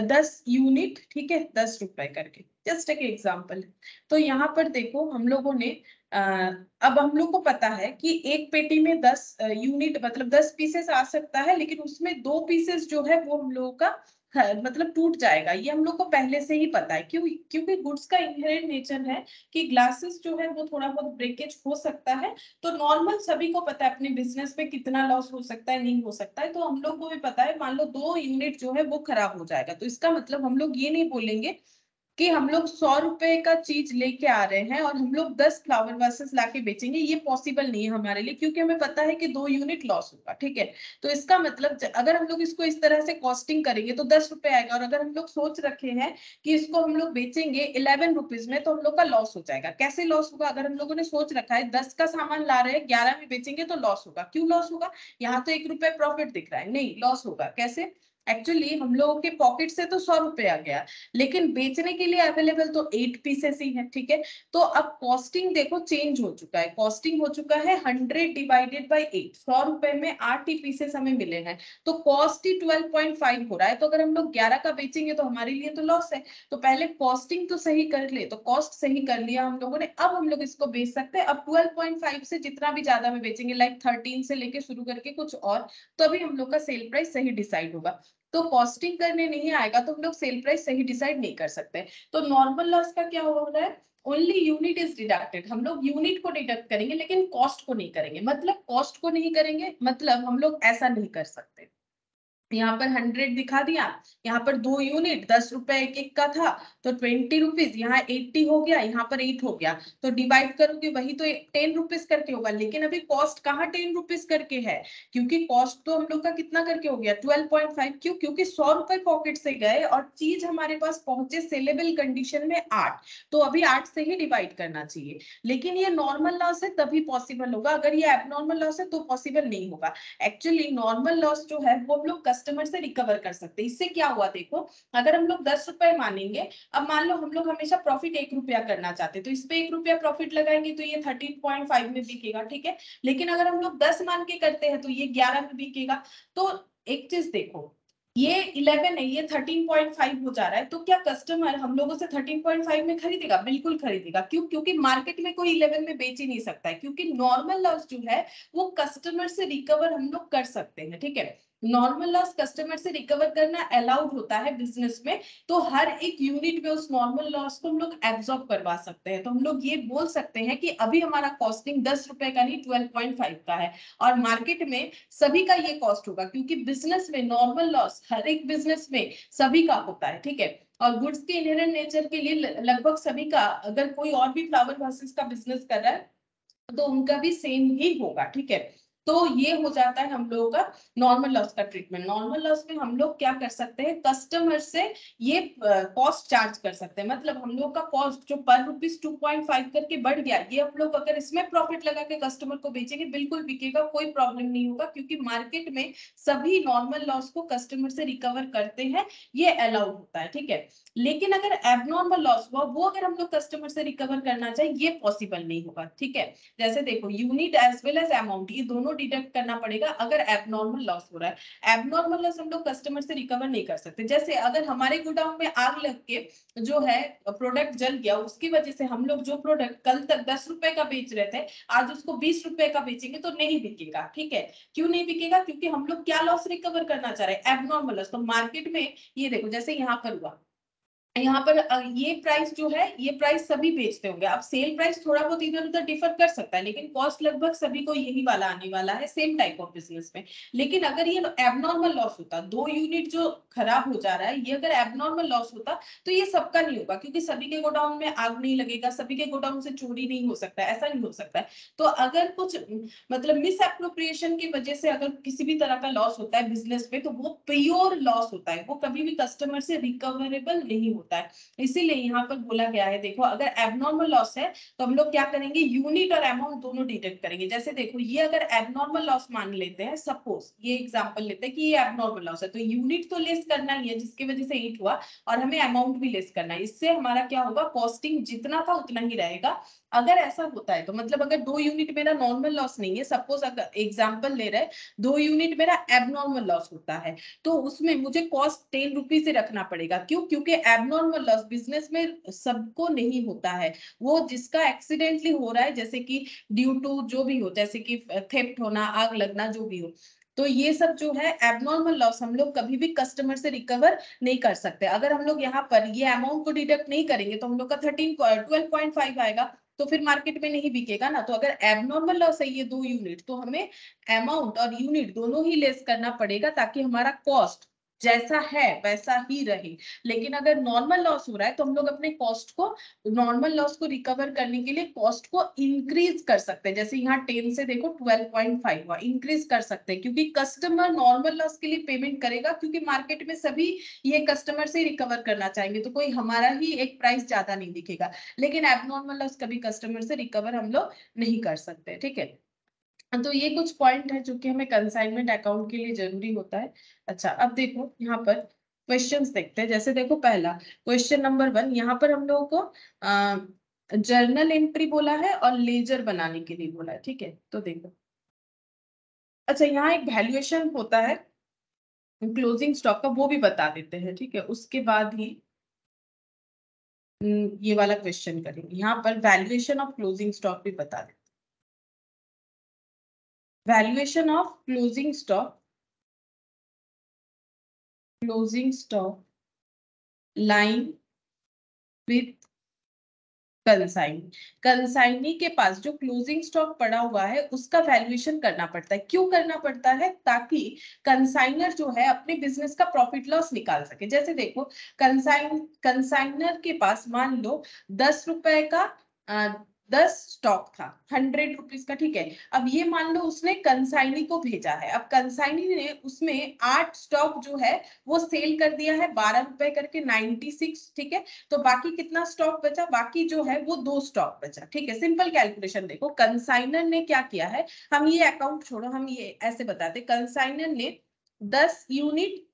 [SPEAKER 1] 10 यूनिट, ठीक है, 10 रुपए करके, जस्ट एक एग्जाम्पल है। तो यहाँ पर देखो हम लोगों ने अब हम लोग को पता है कि एक पेटी में 10 यूनिट मतलब 10 पीसेस आ सकता है, लेकिन उसमें 2 पीसेस जो है वो हम लोगों का मतलब टूट जाएगा, ये हम लोग को पहले से ही पता है। क्यों, क्योंकि गुड्स का इनहेरेंट नेचर है कि ग्लासेस जो है वो थोड़ा बहुत ब्रेकेज हो सकता है। तो नॉर्मल सभी को पता है अपने बिजनेस में कितना लॉस हो सकता है, नहीं हो सकता है, तो हम लोग को भी पता है मान लो 2 यूनिट जो है वो खराब हो जाएगा, तो इसका मतलब हम लोग ये नहीं बोलेंगे कि हम लोग 100 रुपए का चीज लेके आ रहे हैं और हम लोग 10 फ्लावर वासेस लाके बेचेंगे, ये पॉसिबल नहीं है हमारे लिए, क्योंकि हमें पता है कि 2 यूनिट लॉस होगा, ठीक है। तो इसका मतलब अगर हम लोग इसको इस तरह से कॉस्टिंग करेंगे तो 10 रुपए आएगा, और अगर हम लोग सोच रखे हैं कि इसको हम लोग बेचेंगे 11 रुपीज में, तो हम लोग का लॉस हो जाएगा। कैसे लॉस होगा, अगर हम लोगों ने सोच रखा है 10 का सामान ला रहे हैं 11 में बेचेंगे तो लॉस होगा। क्यों लॉस होगा, यहाँ तो 1 रुपए प्रॉफिट दिख रहा है, नहीं लॉस होगा कैसे, एक्चुअली हम लोगों के पॉकेट से तो 100 रुपए आ गया, लेकिन बेचने के लिए अवेलेबल तो 8 पीसेस ही है, ठीक है। तो अब कॉस्टिंग देखो चेंज हो चुका है, कॉस्टिंग हो चुका है 100 डिवाइडेड बाई 8, 100 रुपए में 8 ही पीसेस हमें मिले हैं, तो कॉस्ट ही 12.5 हो रहा है। तो अगर हम लोग 11 का बेचेंगे तो हमारे लिए तो लॉस है, तो पहले कॉस्टिंग तो सही कर ले, तो कॉस्ट सही कर लिया हम लोगों ने, अब हम लोग इसको बेच सकते हैं। अब 12.5 से जितना भी ज्यादा में बेचेंगे, लाइक 13 से लेके शुरू करके कुछ और, तो अभी हम लोग का सेल प्राइस सही डिसाइड होगा। तो कॉस्टिंग करने नहीं आएगा तो हम लोग सेल प्राइस सही डिसाइड नहीं कर सकते। तो नॉर्मल लॉस का क्या हो रहा है, ओनली यूनिट इज डिडक्टेड, हम लोग यूनिट को डिडक्ट करेंगे लेकिन कॉस्ट को नहीं करेंगे। मतलब कॉस्ट को नहीं करेंगे मतलब हम लोग ऐसा नहीं कर सकते, यहाँ पर 100 दिखा दिया, यहाँ पर 2 यूनिट 10 रुपए एक एक का था, तो 20 रुपीज, यहाँ 80 हो गया, यहाँ पर 8 हो गया, तो डिवाइड करोगे वही तो 10 रुपीज करके होगा। लेकिन अभी कॉस्ट कहाँ 10 रुपीज करके है, क्योंकि कॉस्ट तो हम लोग का कितना करके हो गया 12.5। क्यों, क्योंकि 100 रुपए पॉकेट से गए और चीज हमारे पास पहुंचे सेलेबल कंडीशन में 8, तो अभी 8 से ही डिवाइड करना चाहिए। लेकिन ये नॉर्मल लॉस है तभी पॉसिबल होगा, अगर ये एबनॉर्मल लॉस है तो पॉसिबल नहीं होगा। एक्चुअली नॉर्मल लॉस जो है वो हम लोग कस्टमर से रिकवर कर सकते हैं। इससे क्या हुआ देखो, अगर हम लोग 10 रुपए मानेंगे, अब मान लो हम लोग हमेशा प्रॉफिट 1 रुपया करना चाहते हैं, तो इस पे 1 रुपया प्रॉफिट लगाएंगे तो ये 13.5 में बिकेगा, ठीक है। लेकिन अगर हम लोग 10 मान के करते हैं तो ये 11 में बिकेगा। तो एक चीज देखो, ये 11 है, ये 13.5 हो जा रहा है, तो क्या कस्टमर हम लोगों से 13.5 में खरीदेगा? बिल्कुल खरीदेगा। क्यों? क्योंकि मार्केट में कोई 11 में बेच ही नहीं सकता है, क्योंकि नॉर्मल लॉस जो है वो कस्टमर से रिकवर हम लोग कर सकते हैं, ठीक है। नॉर्मल लॉस कस्टमर से रिकवर करना अलाउड होता है बिजनेस में, तो हर एक यूनिट में उस नॉर्मल लॉस को हम लोग एब्जॉर्ब करवा सकते हैं। तो हम लोग ये बोल सकते हैं कि अभी हमारा कॉस्टिंग 10 रुपए का नहीं 12.5 का है, और मार्केट में सभी का ये कॉस्ट होगा, क्योंकि बिजनेस में नॉर्मल लॉस हर एक बिजनेस में सभी का होता है, ठीक है। और गुड्स के इनहेरेंट नेचर के लिए लगभग सभी का, अगर कोई और भी फ्लावर वासेस का बिजनेस कर रहा है तो उनका भी सेम ही होगा, ठीक है। तो ये हो जाता है हम लोगों का नॉर्मल लॉस का ट्रीटमेंट। नॉर्मल लॉस में हम लोग क्या कर सकते हैं, कस्टमर से ये कॉस्ट चार्ज कर सकते हैं। मतलब हम लोग का कॉस्ट जो पर रुपीज 2.5 करके बढ़ गया, ये हम लोग अगर इसमें प्रॉफिट लगा के कस्टमर को बेचेंगे, बिल्कुल बिकेगा, कोई प्रॉब्लम नहीं होगा, क्योंकि मार्केट में सभी नॉर्मल लॉस को कस्टमर से रिकवर करते हैं, ये अलाउड होता है, ठीक है। लेकिन अगर एबनॉर्मल लॉस हुआ, वो अगर हम लोग कस्टमर से रिकवर करना चाहे, ये पॉसिबल नहीं होगा, ठीक है। जैसे देखो, unit as well as amount, ये दोनों डिडक्ट करना पड़ेगा अगर एबनॉर्मल लॉस हो रहा है। एबनॉर्मल लॉस हम लोग कस्टमर से रिकवर नहीं कर सकते। जैसे अगर हमारे गोडाउन में आग लग के जो है प्रोडक्ट जल गया, उसकी वजह से हम लोग जो प्रोडक्ट कल तक 10 रुपए का बेच रहे थे, आज उसको 20 रुपए का बेचेंगे तो नहीं बिकेगा, ठीक है। क्यों नहीं बिकेगा? क्योंकि हम लोग क्या लॉस रिकवर करना चाह रहे हैं? Abnormal loss. तो मार्केट में ये देखो, जैसे यहाँ पर हुआ, यहाँ पर ये प्राइस जो है, ये प्राइस सभी बेचते होंगे। अब सेल प्राइस थोड़ा बहुत इधर उधर डिफर कर सकता है, लेकिन कॉस्ट लगभग सभी को यही वाला आने वाला है, सेम टाइप ऑफ बिजनेस में। लेकिन अगर ये एबनॉर्मल लॉस होता, 2 यूनिट जो खराब हो जा रहा है, ये अगर एबनॉर्मल लॉस होता तो ये सबका नहीं होगा, क्योंकि सभी के गोडाउन में आग नहीं लगेगा, सभी के गोडाउन से चोरी नहीं हो सकता, ऐसा नहीं हो सकता है। तो अगर कुछ मतलब मिस एप्रोप्रिएशन की वजह से अगर किसी भी तरह का लॉस होता है बिजनेस में, तो वो प्योर लॉस होता है, वो कभी भी कस्टमर से रिकवरेबल नहीं होता है। इसीलिए यहाँ पर बोला गया है, देखो अगर एबनॉर्मल लॉस है तो हम लोग क्या करेंगे, यूनिट और अमाउंट दोनों डिडक्ट करेंगे। जैसे देखो, ये अगर एबनॉर्मल लॉस मान लेते हैं, सपोज ये एग्जांपल लेते हैं कि ये एबनॉर्मल लॉस है, तो यूनिट तो लेस करना ही है जिसकी वजह से हिट हुआ, और हमें अमाउंट भी लेस करना है। इससे हमारा क्या होगा, कॉस्टिंग जितना था उतना ही रहेगा। अगर ऐसा होता है तो मतलब अगर 2 यूनिट मेरा नॉर्मल लॉस नहीं है, सपोज अगर एग्जांपल ले रहे हैं, 2 यूनिट मेरा एबनॉर्मल लॉस होता है, तो उसमें मुझे कॉस्ट 10 रुपीज से रखना पड़ेगा। क्यों? क्योंकि एबनॉर्मल लॉस बिजनेस में सबको नहीं होता है, वो जिसका एक्सीडेंटली हो रहा है, जैसे कि ड्यू टू जो भी हो, जैसे कि थेफ्ट होना, आग लगना, जो भी हो, तो ये सब जो है एबनॉर्मल लॉस हम लोग कभी भी कस्टमर से रिकवर नहीं कर सकते। अगर हम लोग यहाँ पर ये अमाउंट को डिडक्ट नहीं करेंगे तो हम लोग का 12.5 आएगा, तो फिर मार्केट में नहीं बिकेगा ना। तो अगर एबनॉर्मल लॉस है ये 2 यूनिट, तो हमें अमाउंट और यूनिट दोनों ही लेस करना पड़ेगा, ताकि हमारा कॉस्ट जैसा है वैसा ही रहे। लेकिन अगर नॉर्मल लॉस हो रहा है तो हम लोग अपने कॉस्ट को, नॉर्मल लॉस को रिकवर करने के लिए कॉस्ट को इंक्रीज कर सकते हैं। जैसे यहाँ 10 से देखो 12.5 हुआ, इंक्रीज कर सकते हैं, क्योंकि कस्टमर नॉर्मल लॉस के लिए पेमेंट करेगा, क्योंकि मार्केट में सभी ये कस्टमर से रिकवर करना चाहेंगे, तो कोई हमारा ही एक प्राइस ज्यादा नहीं दिखेगा। लेकिन एबनॉर्मल लॉस कभी कस्टमर से रिकवर हम लोग नहीं कर सकते, ठीक है। तो ये कुछ पॉइंट है जो कि हमें कंसाइनमेंट अकाउंट के लिए जरूरी होता है। अच्छा, अब देखो यहाँ पर क्वेश्चंस देखते हैं। जैसे देखो, पहला क्वेश्चन नंबर 1, यहाँ पर हम लोगों को जर्नल एंट्री बोला है और लेजर बनाने के लिए बोला है, ठीक है। तो देखो, अच्छा यहाँ एक वैल्यूएशन होता है क्लोजिंग स्टॉक का, वो भी बता देते हैं, ठीक है। उसके बाद ही ये वाला क्वेश्चन करेंगे। यहाँ पर वैल्यूएशन ऑफ क्लोजिंग स्टॉक भी बता देते, valuation of closing stock line with consignee के पास जो क्लोजिंग स्टॉक पड़ा हुआ है उसका वैल्यूएशन करना पड़ता है। क्यों करना पड़ता है? ताकि कंसाइनर जो है अपने बिजनेस का प्रॉफिट लॉस निकाल सके। जैसे देखो, कंसाइनर के पास मान लो 10 रुपए का 10 स्टॉक था 100 रुपीज का, ठीक है। अब ये मान लो उसने कंसाइनी को भेजा है, अब कंसाइनी ने उसमें 8 स्टॉक जो है वो सेल कर दिया है 12 रुपए करके 96, ठीक है। तो बाकी कितना स्टॉक बचा? बाकी जो है वो 2 स्टॉक बचा, ठीक है। सिंपल कैलकुलेशन देखो, कंसाइनर ने क्या किया है, हम ये अकाउंट छोड़ो, हम ये ऐसे बताते, कंसाइनर ने 10 यूनिट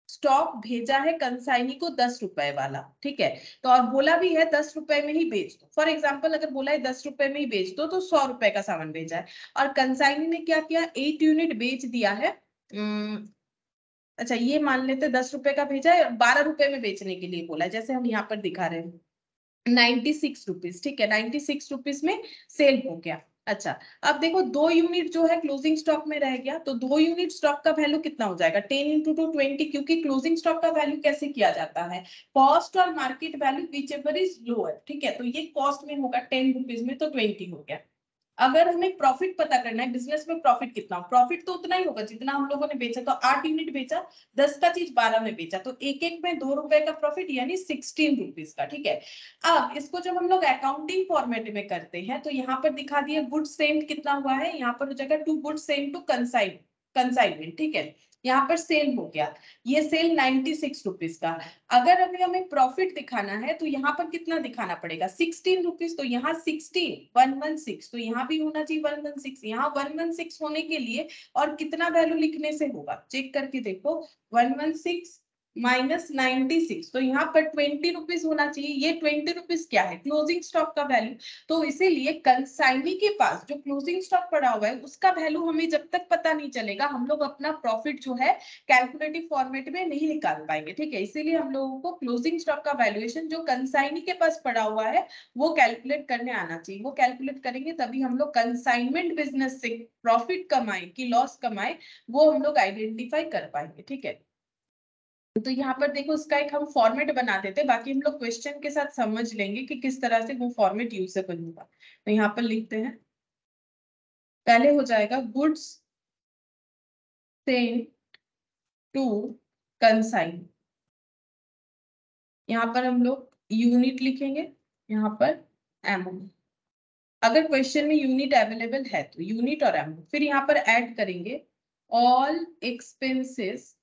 [SPEAKER 1] स्टॉक भेजा है कंसाइनी को 10 रुपए वाला, ठीक है, तो और बोला भी है 10 रुपए में ही बेच दो। फॉर एग्जाम्पल अगर बोला है 10 रुपए में ही बेच दो तो 100 रुपए का सामान भेजा है, और कंसाइनी ने क्या किया, 8 यूनिट बेच दिया है। अच्छा ये मान लेते 10 रुपए का भेजा है, 12 रुपए में बेचने के लिए बोला है, जैसे हम यहाँ पर दिखा रहे हैं 96 रुपीज, ठीक है, 96 रुपीज में सेल हो गया। अच्छा अब देखो 2 यूनिट जो है क्लोजिंग स्टॉक में रह गया, तो 2 यूनिट स्टॉक का वैल्यू कितना हो जाएगा, 10 इंटू 2 20, क्योंकि क्लोजिंग स्टॉक का वैल्यू कैसे किया जाता है, कॉस्ट और market value which ever is lower, ठीक है, तो ये कॉस्ट में होगा 10 रुपीज में, तो 20 हो गया। अगर हमें प्रॉफिट पता करना है, बिजनेस में प्रॉफिट कितना हो, प्रॉफिट तो उतना ही होगा जितना हम लोगों ने बेचा, तो 8 यूनिट बेचा, 10 का चीज 12 में बेचा, तो एक एक में 2 रुपए का प्रॉफिट, यानी 16 रुपीज का, ठीक है। अब इसको जब हम लोग अकाउंटिंग फॉर्मेट में करते हैं तो यहाँ पर दिखा दिया गुड सेंट कितना हुआ है, यहाँ पर हो जाएगा to good sent to consignment, ठीक है, यहाँ पर सेल हो गया, ये सेल 96 रुपीज का। अगर अभी हमें प्रॉफिट दिखाना है तो यहाँ पर कितना दिखाना पड़ेगा, 16 रुपीज, तो यहाँ 16 116, तो यहाँ भी होना चाहिए 116, यहाँ 116 होने के लिए और कितना वैल्यू लिखने से होगा, चेक करके देखो, 116 माइनस 96, तो यहाँ पर 20 रुपीज होना चाहिए, ये 20 रुपीज क्या है, क्लोजिंग स्टॉक का वैल्यू, तो इसीलिए कंसाइनी के पास जो क्लोजिंग स्टॉक पड़ा हुआ है उसका वैल्यू हमें जब तक पता नहीं चलेगा हम लोग अपना प्रॉफिट जो है कैलकुलेटिव फॉर्मेट में नहीं निकाल पाएंगे, ठीक है, इसीलिए हम लोगों को क्लोजिंग स्टॉक का वैल्यूएशन जो कंसाइनी के पास पड़ा हुआ है वो कैलकुलेट करने आना चाहिए, वो कैलकुलेट करेंगे तभी हम लोग कंसाइनमेंट बिजनेस से प्रॉफिट कमाए कि लॉस कमाए वो हम लोग आइडेंटिफाई कर पाएंगे, ठीक है। तो यहाँ पर देखो इसका एक हम फॉर्मेट बना देते, बाकी हम लोग क्वेश्चन के साथ समझ लेंगे कि किस तरह से वो फॉर्मेट यूजेबल होगा। तो यहाँ पर लिखते हैं, पहले हो जाएगा गुड्स सेंट टू कंसाइन, यहाँ पर हम लोग यूनिट लिखेंगे, यहाँ पर अमाउंट, अगर क्वेश्चन में यूनिट अवेलेबल है तो यूनिट और अमाउंट, फिर यहाँ पर ऐड करेंगे all expenses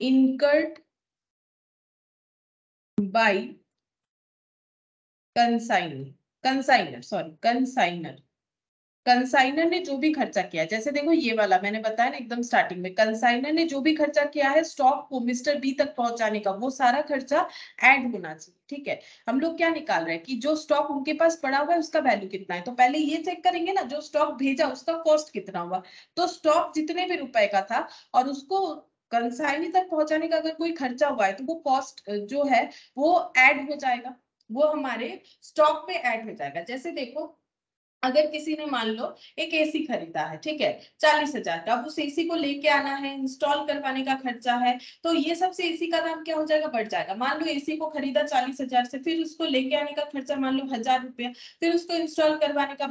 [SPEAKER 1] incurred by consignor ने जो भी खर्चा किया, जैसे देखो ये वाला मैंने बताया ना एकदम स्टार्टिंग में, कंसाइनर ने जो भी खर्चा किया है स्टॉक को मिस्टर बी तक पहुंचाने का, वो सारा खर्चा ऐड होना चाहिए, ठीक है। हम लोग क्या निकाल रहे हैं कि जो स्टॉक उनके पास पड़ा हुआ है उसका वैल्यू कितना है, तो पहले ये चेक करेंगे ना जो स्टॉक भेजा उसका कॉस्ट कितना हुआ, तो स्टॉक जितने भी रुपए का था और उसको कंसाइनी तक पहुंचाने का अगर कोई खर्चा हुआ है तो वो कॉस्ट जो है वो ऐड हो जाएगा, वो हमारे स्टॉक में ऐड हो जाएगा। जैसे देखो अगर किसी ने मान लो एक एसी खरीदा है, ठीक है, 40,000 का, अब उस एसी को लेके आना है, इंस्टॉल करवाने का खर्चा है, तो ये सबसे एसी का दाम क्या हो जाएगा, बढ़ जाएगा। मान लो एसी को खरीदा 40,000 से, फिर उसको लेके आने का खर्चा मान लो 1,000 रुपया, फिर उसको इंस्टॉल करवाने का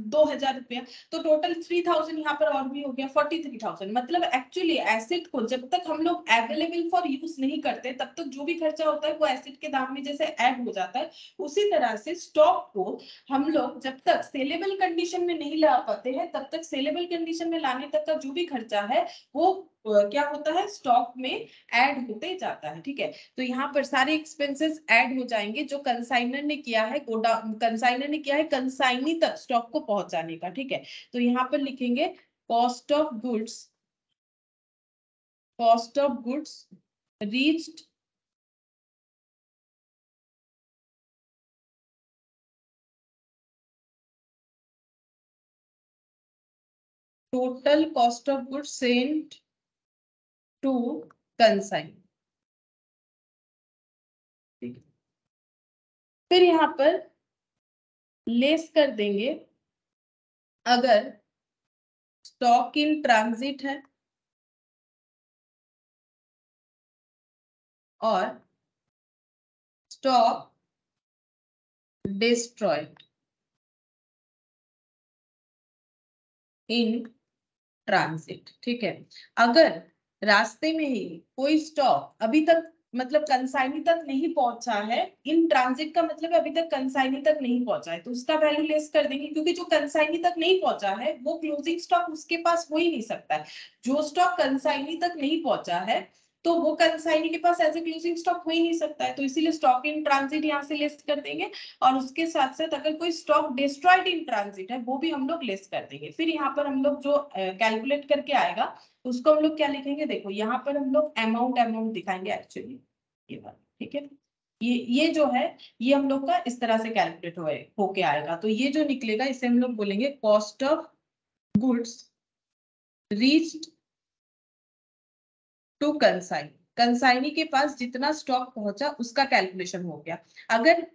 [SPEAKER 1] 2,000 रुपया, तो टोटल 3,000 यहाँ पर और भी हो गया 43,000। मतलब एक्चुअली एसेट को जब तक हम लोग अवेलेबल फॉर यूज नहीं करते तब तक जो भी खर्चा होता है वो एसेट के दाम में जैसे ऐड हो जाता है, उसी तरह से स्टॉक को हम लोग जब तक सेलेबल कंडीशन में नहीं ला पाते हैं तब तक सेलेबल कंडीशन में लाने तक का जो भी खर्चा है वो क्या होता है स्टॉक में ऐड होते जाता है, ठीक है। तो यहाँ पर सारे एक्सपेंसेस ऐड हो जाएंगे जो कंसाइनर ने किया है, कंसाइनर ने किया है कंसाइनी तक स्टॉक को पहुंचाने का, ठीक है। तो यहाँ पर लिखेंगे cost of goods reached total cost of goods sent to consign, फिर यहाँ पर लेस कर देंगे अगर स्टॉक इन ट्रांजिट है और स्टॉक डिस्ट्रॉयड इन ट्रांजिट, ठीक है। अगर रास्ते में ही कोई स्टॉक अभी तक मतलब कंसाइनी तक नहीं पहुंचा है, इन ट्रांजिट का मतलब अभी तक कंसाइनी तक नहीं पहुंचा है, तो उसका वैल्यू लेस कर देंगे, क्योंकि जो कंसाइनी तक नहीं पहुंचा है वो क्लोजिंग स्टॉक उसके पास हो ही नहीं सकता है। जो स्टॉक कंसाइनी तक नहीं पहुंचा है तो वो कंसाइनी के पास एज ए क्लोजिंग स्टॉक हो ही नहीं सकता है, तो इसीलिए स्टॉक इन ट्रांजिट यहाँ से लेस कर देंगे, और उसके साथ साथ अगर कोई स्टॉक डिस्ट्रॉयड इन ट्रांजिट है वो भी हम लोग लेस कर देंगे। फिर यहाँ पर हम लोग जो कैलकुलेट करके आएगा उसको हम लोग क्या लिखेंगे, देखो यहाँ पर हम लोग अमाउंट दिखाएंगे एक्चुअली, ये बात ठीक है। ये जो है ये हम लोग का इस तरह से कैलकुलेट होके आएगा, तो ये जो निकलेगा इसे हम लोग बोलेंगे cost of goods reached to consign. Consignee के पास जितना स्टॉक पहुंचा उसका कैलकुलेशन हो गया। अगर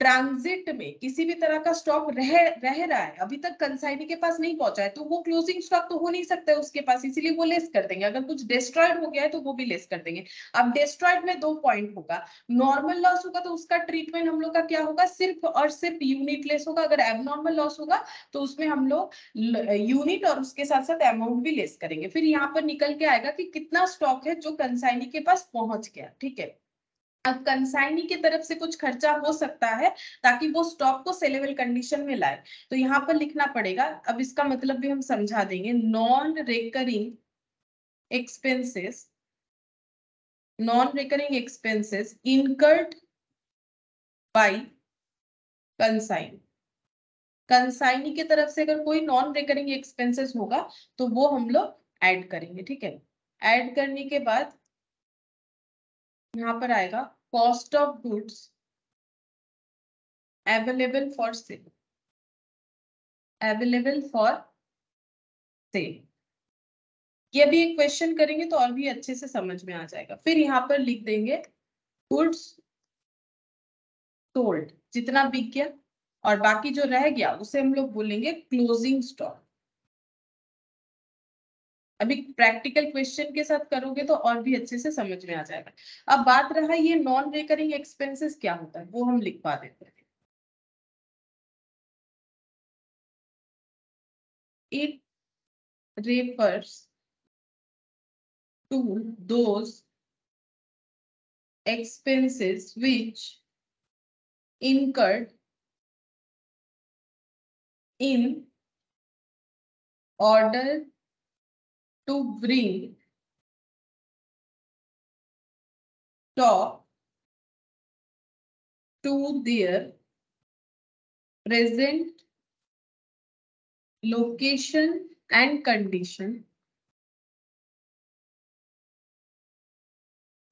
[SPEAKER 1] ट्रांजिट में किसी भी तरह का स्टॉक रह रहा है, अभी तक कंसाइनी के पास नहीं पहुंचा है, तो वो क्लोजिंग स्टॉक तो हो नहीं सकता है उसके पास, इसीलिए वो लेस कर देंगे। अगर कुछ डिस्ट्रॉयड हो गया है तो वो भी लेस कर देंगे। अब डिस्ट्रॉयड में 2 पॉइंट होगा, नॉर्मल लॉस होगा तो उसका ट्रीटमेंट हम लोग का क्या होगा, सिर्फ और सिर्फ यूनिट लेस होगा। अगर एबनॉर्मल लॉस होगा तो उसमें हम लोग यूनिट और उसके साथ साथ अमाउंट भी लेस करेंगे। फिर यहाँ पर निकल के आएगा कि कितना स्टॉक है जो कंसाइनी के पास पहुंच गया, ठीक है। अब कंसाइनी की तरफ से कुछ खर्चा हो सकता है ताकि वो स्टॉक को सेलेबल कंडीशन में लाए, तो यहाँ पर लिखना पड़ेगा। अब इसका मतलब भी हम समझा देंगे, non recurring expenses incurred bye consign. Consignee की तरफ से अगर कोई नॉन रिकरिंग एक्सपेंसेस होगा तो वो हम लोग ऐड करेंगे, ठीक है। ऐड करने के बाद यहाँ पर आएगा cost of goods available for sale, ये भी एक क्वेश्चन करेंगे तो और भी अच्छे से समझ में आ जाएगा। फिर यहाँ पर लिख देंगे गुड्स सोल्ड, जितना बिक गया, और बाकी जो रह गया उसे हम लोग बोलेंगे क्लोजिंग स्टॉक। अभी प्रैक्टिकल क्वेश्चन के साथ करोगे तो और भी अच्छे से समझ में आ जाएगा। अब बात रहा ये नॉन रिकरिंग एक्सपेंसेस क्या होता है, वो हम लिखवा देते हैं। It refers to those expenses which incurred in order to bring stock to their present location and condition,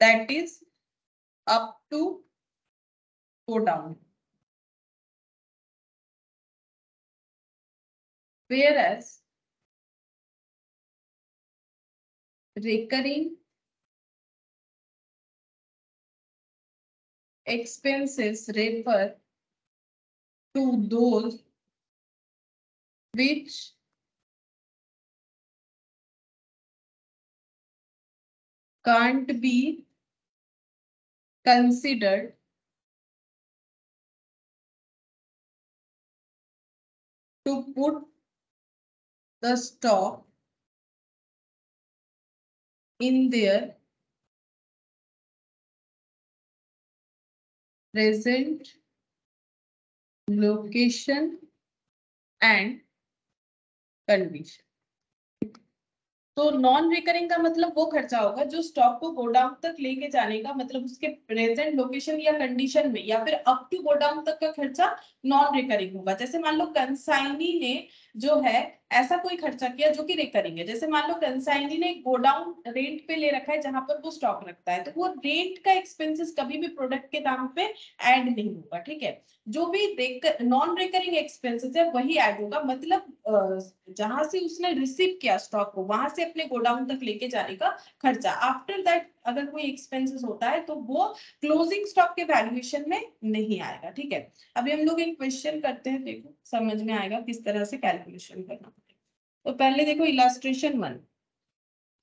[SPEAKER 1] that is up to go down. Whereas recurring expenses refer to those which can't be considered to put the stock in their present location and condition। तो नॉन रिकरिंग का मतलब वो खर्चा होगा जो स्टॉक को गोडाउन तक लेके जाने का, मतलब उसके प्रेजेंट लोकेशन या कंडीशन में, या फिर अप टू गोडाउन तक का खर्चा नॉन रिकरिंग होगा। जैसे मान लो कंसाइनी ने जो है ऐसा कोई खर्चा किया जो कि रिकरिंग है, जैसे मान लो कंसाइनी ने गोडाउन रेंट पे ले रखा है जहां पर वो स्टॉक रखता है, तो वो रेंट का एक्सपेंसेस कभी भी प्रोडक्ट के दाम पे ऐड नहीं होगा, ठीक है। जो भी नॉन रिकरिंग एक्सपेंसेस है वही ऐड होगा, मतलब जहां से उसने रिसीव किया स्टॉक को वहां से अपने गोडाउन तक लेके जाने का खर्चा। आफ्टर दैट अगर कोई एक्सपेंसेस होता है तो वो क्लोजिंग स्टॉक के वैल्यूएशन में नहीं आएगा, ठीक है। अभी हम लोग एक क्वेश्चन करते हैं, देखो समझ में आएगा किस तरह से कैलकुलेशन करना। तो पहले देखो इलस्ट्रेशन 1,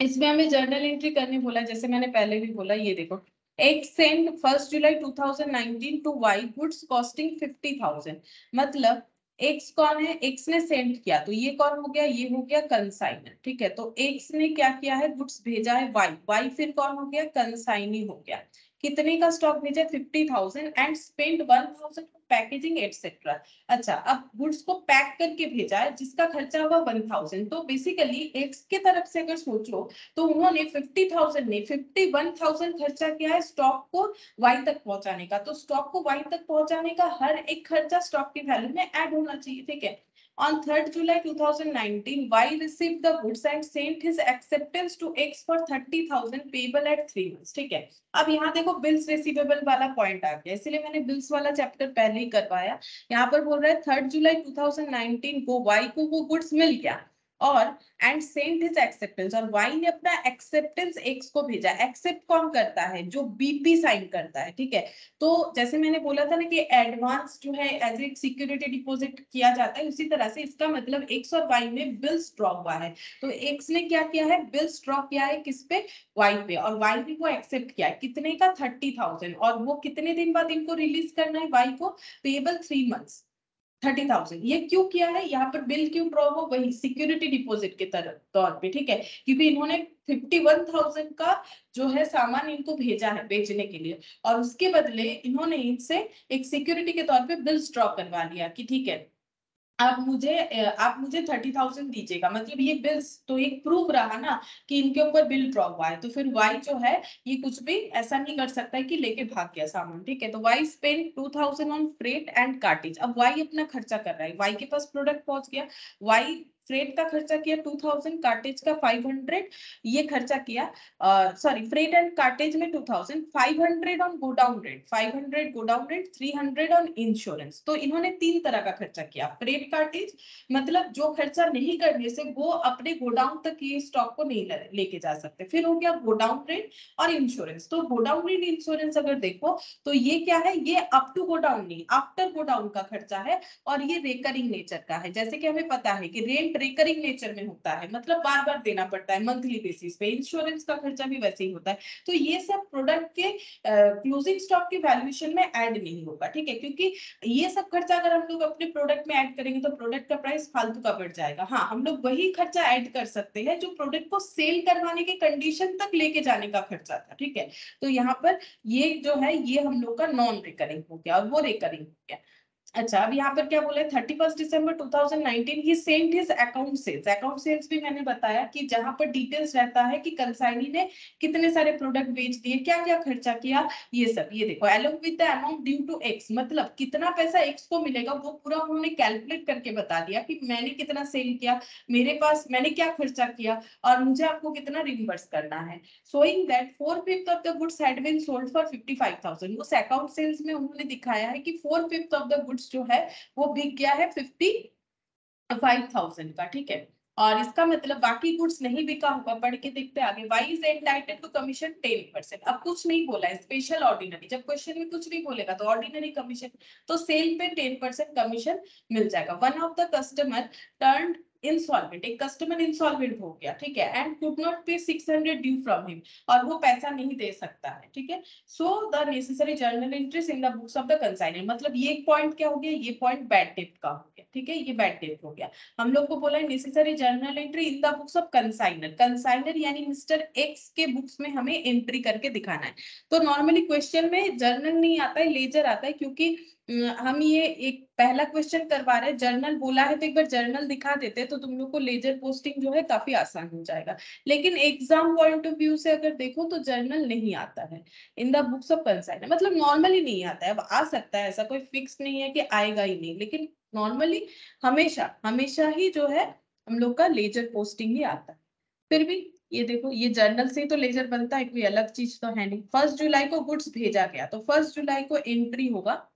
[SPEAKER 1] इसमें हमें जर्नल एंट्री करने बोला, जैसे मैंने पहले भी बोला, ये देखो X send 1 July 2019 to Y goods costing 50,000, मतलब X कौन है, X ने सेंड किया, तो ये कौन हो गया, ये हो गया कंसाइनर, ठीक है। तो X ने क्या किया है, गुड्स भेजा है Y फिर कौन हो गया, कंसाइनी हो गया। कितने का स्टॉक भेजा, 50,000 एंड स्पेंड 1,000 पैकेजिंग एटसेट्रा। अच्छा, अब गुड्स को पैक करके भेजा है जिसका खर्चा हुआ 1,000, तो बेसिकली एक्स के तरफ से अगर सोचो तो उन्होंने 50,000 ने 51,000 खर्चा किया है स्टॉक को वाई तक पहुंचाने का। तो स्टॉक को वाई तक पहुंचाने का हर एक खर्चा स्टॉक की वैल्यू में ऐड होना चाहिए, ठीक है। On 3rd July 2019, Y received the goods and sent his acceptance to X for 30,000 payable at 3 months. ठीक है, अब यहाँ देखो बिल्स रिसीवेबल वाला पॉइंट आ गया, इसलिए मैंने बिल्स वाला चैप्टर पहले ही करवाया। यहाँ पर बोल रहा है 3rd जुलाई 2019 को Y को वो गुड्स मिल गया और एंड सेंट हिज एक्सेप्टेंस, और वाई ने अपना एक्सेप्टेंस एक्स को भेजा। एक्सेप्ट कौन करता है? जो बीपी साइन करता है, ठीक है। तो जैसे मैंने बोला था ना कि एडवांस जो है एज ए सिक्योरिटी डिपॉजिट किया जाता है, उसी तरह से इसका मतलब एक्स और वाई में बिल्स ड्रॉ हुआ है। तो एक्स ने क्या किया है? बिल्स ड्रॉ किया है किस पे? वाई पे, और वाई ने वो एक्सेप्ट किया है कितने का? 30,000, और वो कितने दिन बाद इनको रिलीज करना है वाई को? Payable 3 months 30,000। ये क्यों किया है? यहाँ पर बिल क्यों ड्रॉ हो? वही सिक्योरिटी डिपॉजिट के तौर पे, ठीक है, क्योंकि इन्होंने 51,000 का जो है सामान इनको भेजा है बेचने के लिए, और उसके बदले इन्होंने इनसे एक सिक्योरिटी के तौर पे बिल्स ड्रॉ करवा लिया कि ठीक है आप मुझे 30,000 दीजिएगा। मतलब ये बिल्स तो एक प्रूफ रहा ना कि इनके ऊपर बिल ड्रॉ हुआ है। तो फिर वाई जो है ये कुछ भी ऐसा नहीं कर सकता है कि लेके भाग गया सामान, ठीक है। तो Y spend 2,000 on freight and cartage. अब वाई अपना खर्चा कर रहा है, वाई के पास प्रोडक्ट पहुंच गया, वाई फ्रेट का खर्चा किया 2,000, कार्टेज का 500, ये खर्चा किया। सॉरी, फ्रेट एंड कार्टेज में 2,000, 500 on godown rate, 500 godown rate, 300 on insurance. तो इन्होंने 3 तरह का खर्चा किया। फ्रेट कार्टेज मतलब जो खर्चा नहीं करने से वो अपने गोडाउन तक ये स्टॉक को नहीं लेके जा सकते। फिर हो गया गोडाउन रेट और इंश्योरेंस। तो गोडाउन रेट इंश्योरेंस अगर देखो तो ये क्या है? ये अप टू गोडाउन नहीं, आफ्टर गोडाउन का खर्चा है, और ये रेकरिंग नेचर का है। जैसे कि हमें पता है कि रेंट रेकरिंग नेचर में होता है, मतलब बार बार देना पड़ता है मंथली बेसिस पे। इंश्योरेंस का खर्चा भी वैसे ही होता है। तो ये सब प्रोडक्ट के क्लोजिंग स्टॉक के वैल्यूएशन में ऐड नहीं होगा, ठीक है, क्योंकि ये सब खर्चा अगर हम लोग अपने प्रोडक्ट में ऐड करेंगे तो प्रोडक्ट का प्राइस फालतू का बढ़ जाएगा। हाँ, हम लोग वही खर्चा ऐड कर सकते हैं जो प्रोडक्ट को सेल करवाने के कंडीशन तक लेके जाने का खर्चा था, ठीक है। तो यहाँ पर ये जो है ये हम लोग का नॉन रिकरिंग हो गया और वो रिकरिंग हो गया। अच्छा, अब यहाँ पर क्या बोले? 31 दिसंबर 2019 ही sent his account sales. Account sales भी मैंने बताया कि जहां पर डिटेल्स रहता है कि कंसाइनी ने कितने सारे प्रोडक्ट बेच दिए, क्या क्या खर्चा किया, ये सब। ये देखो, along with the amount due to X, मतलब कितना पैसा एक्स को मिलेगा वो पूरा उन्होंने कैलकुलेट करके बता दिया कि मैंने कितना सेल किया, मेरे पास मैंने क्या खर्चा किया, और मुझे आपको कितना रिम्बर्स करना है। showing that 4/5 of the goods had been sold for 55,000। उस अकाउंट सेल्स में उन्होंने दिखाया है कि 4/5 of the goods जो है वो बिक गया है 55,000 का, ठीक है। और इसका मतलब बाकी गुड्स नहीं बिका होगा। पढ़ के देखते आगे। Y is entitled to commission 10%। अब कुछ नहीं बोला है, स्पेशल ऑर्डिनरी। जब क्वेश्चन में कुछ नहीं बोलेगा तो ऑर्डिनरी कमीशन, तो सेल पे 10% कमीशन मिल जाएगा। One of the customer turned insolvent, एक कस्टमर इंसॉल्वेंट हो गया, ठीक है, एंड कुड नॉट पे 600 ड्यू फ्रॉम हिम, और वो पैसा नहीं दे सकता है, ठीक है। So the necessary journal entries in the books of the consignor. मतलब ये पॉइंट क्या हो गया? ये पॉइंट बैड डेट का हो गया, ठीक है, ये बैड डेट हो गया। हम लोग को बोला है necessary journal entry in the books of consignor. Consignor यानी मिस्टर एक्स के बुक्स में हमें एंट्री करके दिखाना है। तो नॉर्मली क्वेश्चन में जर्नल नहीं आता है, लेजर आता है, क्योंकि हम ये एक पहला क्वेश्चन करवा रहे हैं, जर्नल बोला है तो एक बार जर्नल दिखा देते तो तुम लोग को लेजर पोस्टिंग जो है काफी आसान हो जाएगा। लेकिन एग्जाम पॉइंट ऑफ व्यू से अगर देखो तो जर्नल नहीं आता है in the books of consignor, मतलब नॉर्मली नहीं आता है। अब आ सकता है, ऐसा कोई फिक्स नहीं है कि आएगा ही नहीं, लेकिन नॉर्मली हमेशा हमेशा ही जो है हम लोग का लेजर पोस्टिंग ही आता है। फिर भी ये देखो, ये जर्नल से ही तो लेजर बनता है, कोई अलग चीज तो है नहीं। 1 जुलाई को गुड्स भेजा गया, तो 1 जुलाई को एंट्री होगा,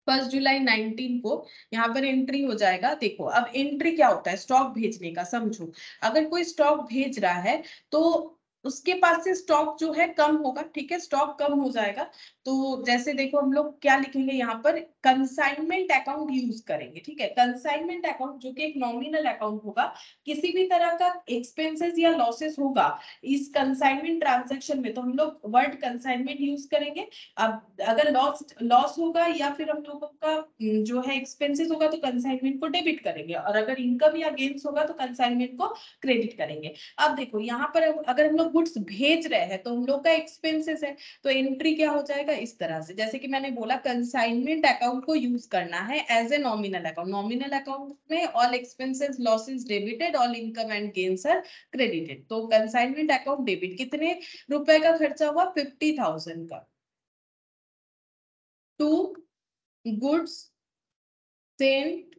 [SPEAKER 1] 1 जुलाई 19 को यहाँ पर एंट्री हो जाएगा। देखो अब एंट्री क्या होता है? स्टॉक भेजने का। समझो, अगर कोई स्टॉक भेज रहा है तो उसके पास से स्टॉक जो है कम होगा, ठीक है, स्टॉक कम हो जाएगा। तो जैसे देखो हम लोग क्या लिखेंगे यहाँ पर? कंसाइनमेंट अकाउंट यूज करेंगे, ठीक है। कंसाइनमेंट अकाउंट जो कि एक नॉमिनल अकाउंट होगा, किसी भी तरह का एक्सपेंसेस या लॉसेस होगा इस कंसाइनमेंट ट्रांजैक्शन में तो हम लोग वर्ड कंसाइनमेंट यूज करेंगे। अब अगर लॉस होगा या फिर हम लोगों का जो है एक्सपेंसेस होगा तो कंसाइनमेंट को डेबिट करेंगे, और अगर इनकम या गेन्स होगा तो कंसाइनमेंट को क्रेडिट करेंगे। अब देखो यहाँ पर अगर हम लोग गुड्स भेज रहे हैं तो हम लोग का एक्सपेंसेस है, तो एंट्री क्या हो जाएगा? इस तरह से, जैसे कि मैंने बोला कंसाइनमेंट अकाउंट को यूज करना है as a nominal account. Nominal account में all expenses losses debited, all income and gains are credited. तो कंसाइनमेंट अकाउंट डेबिट, कितने रुपए का खर्चा हुआ? 50,000 का, to goods sent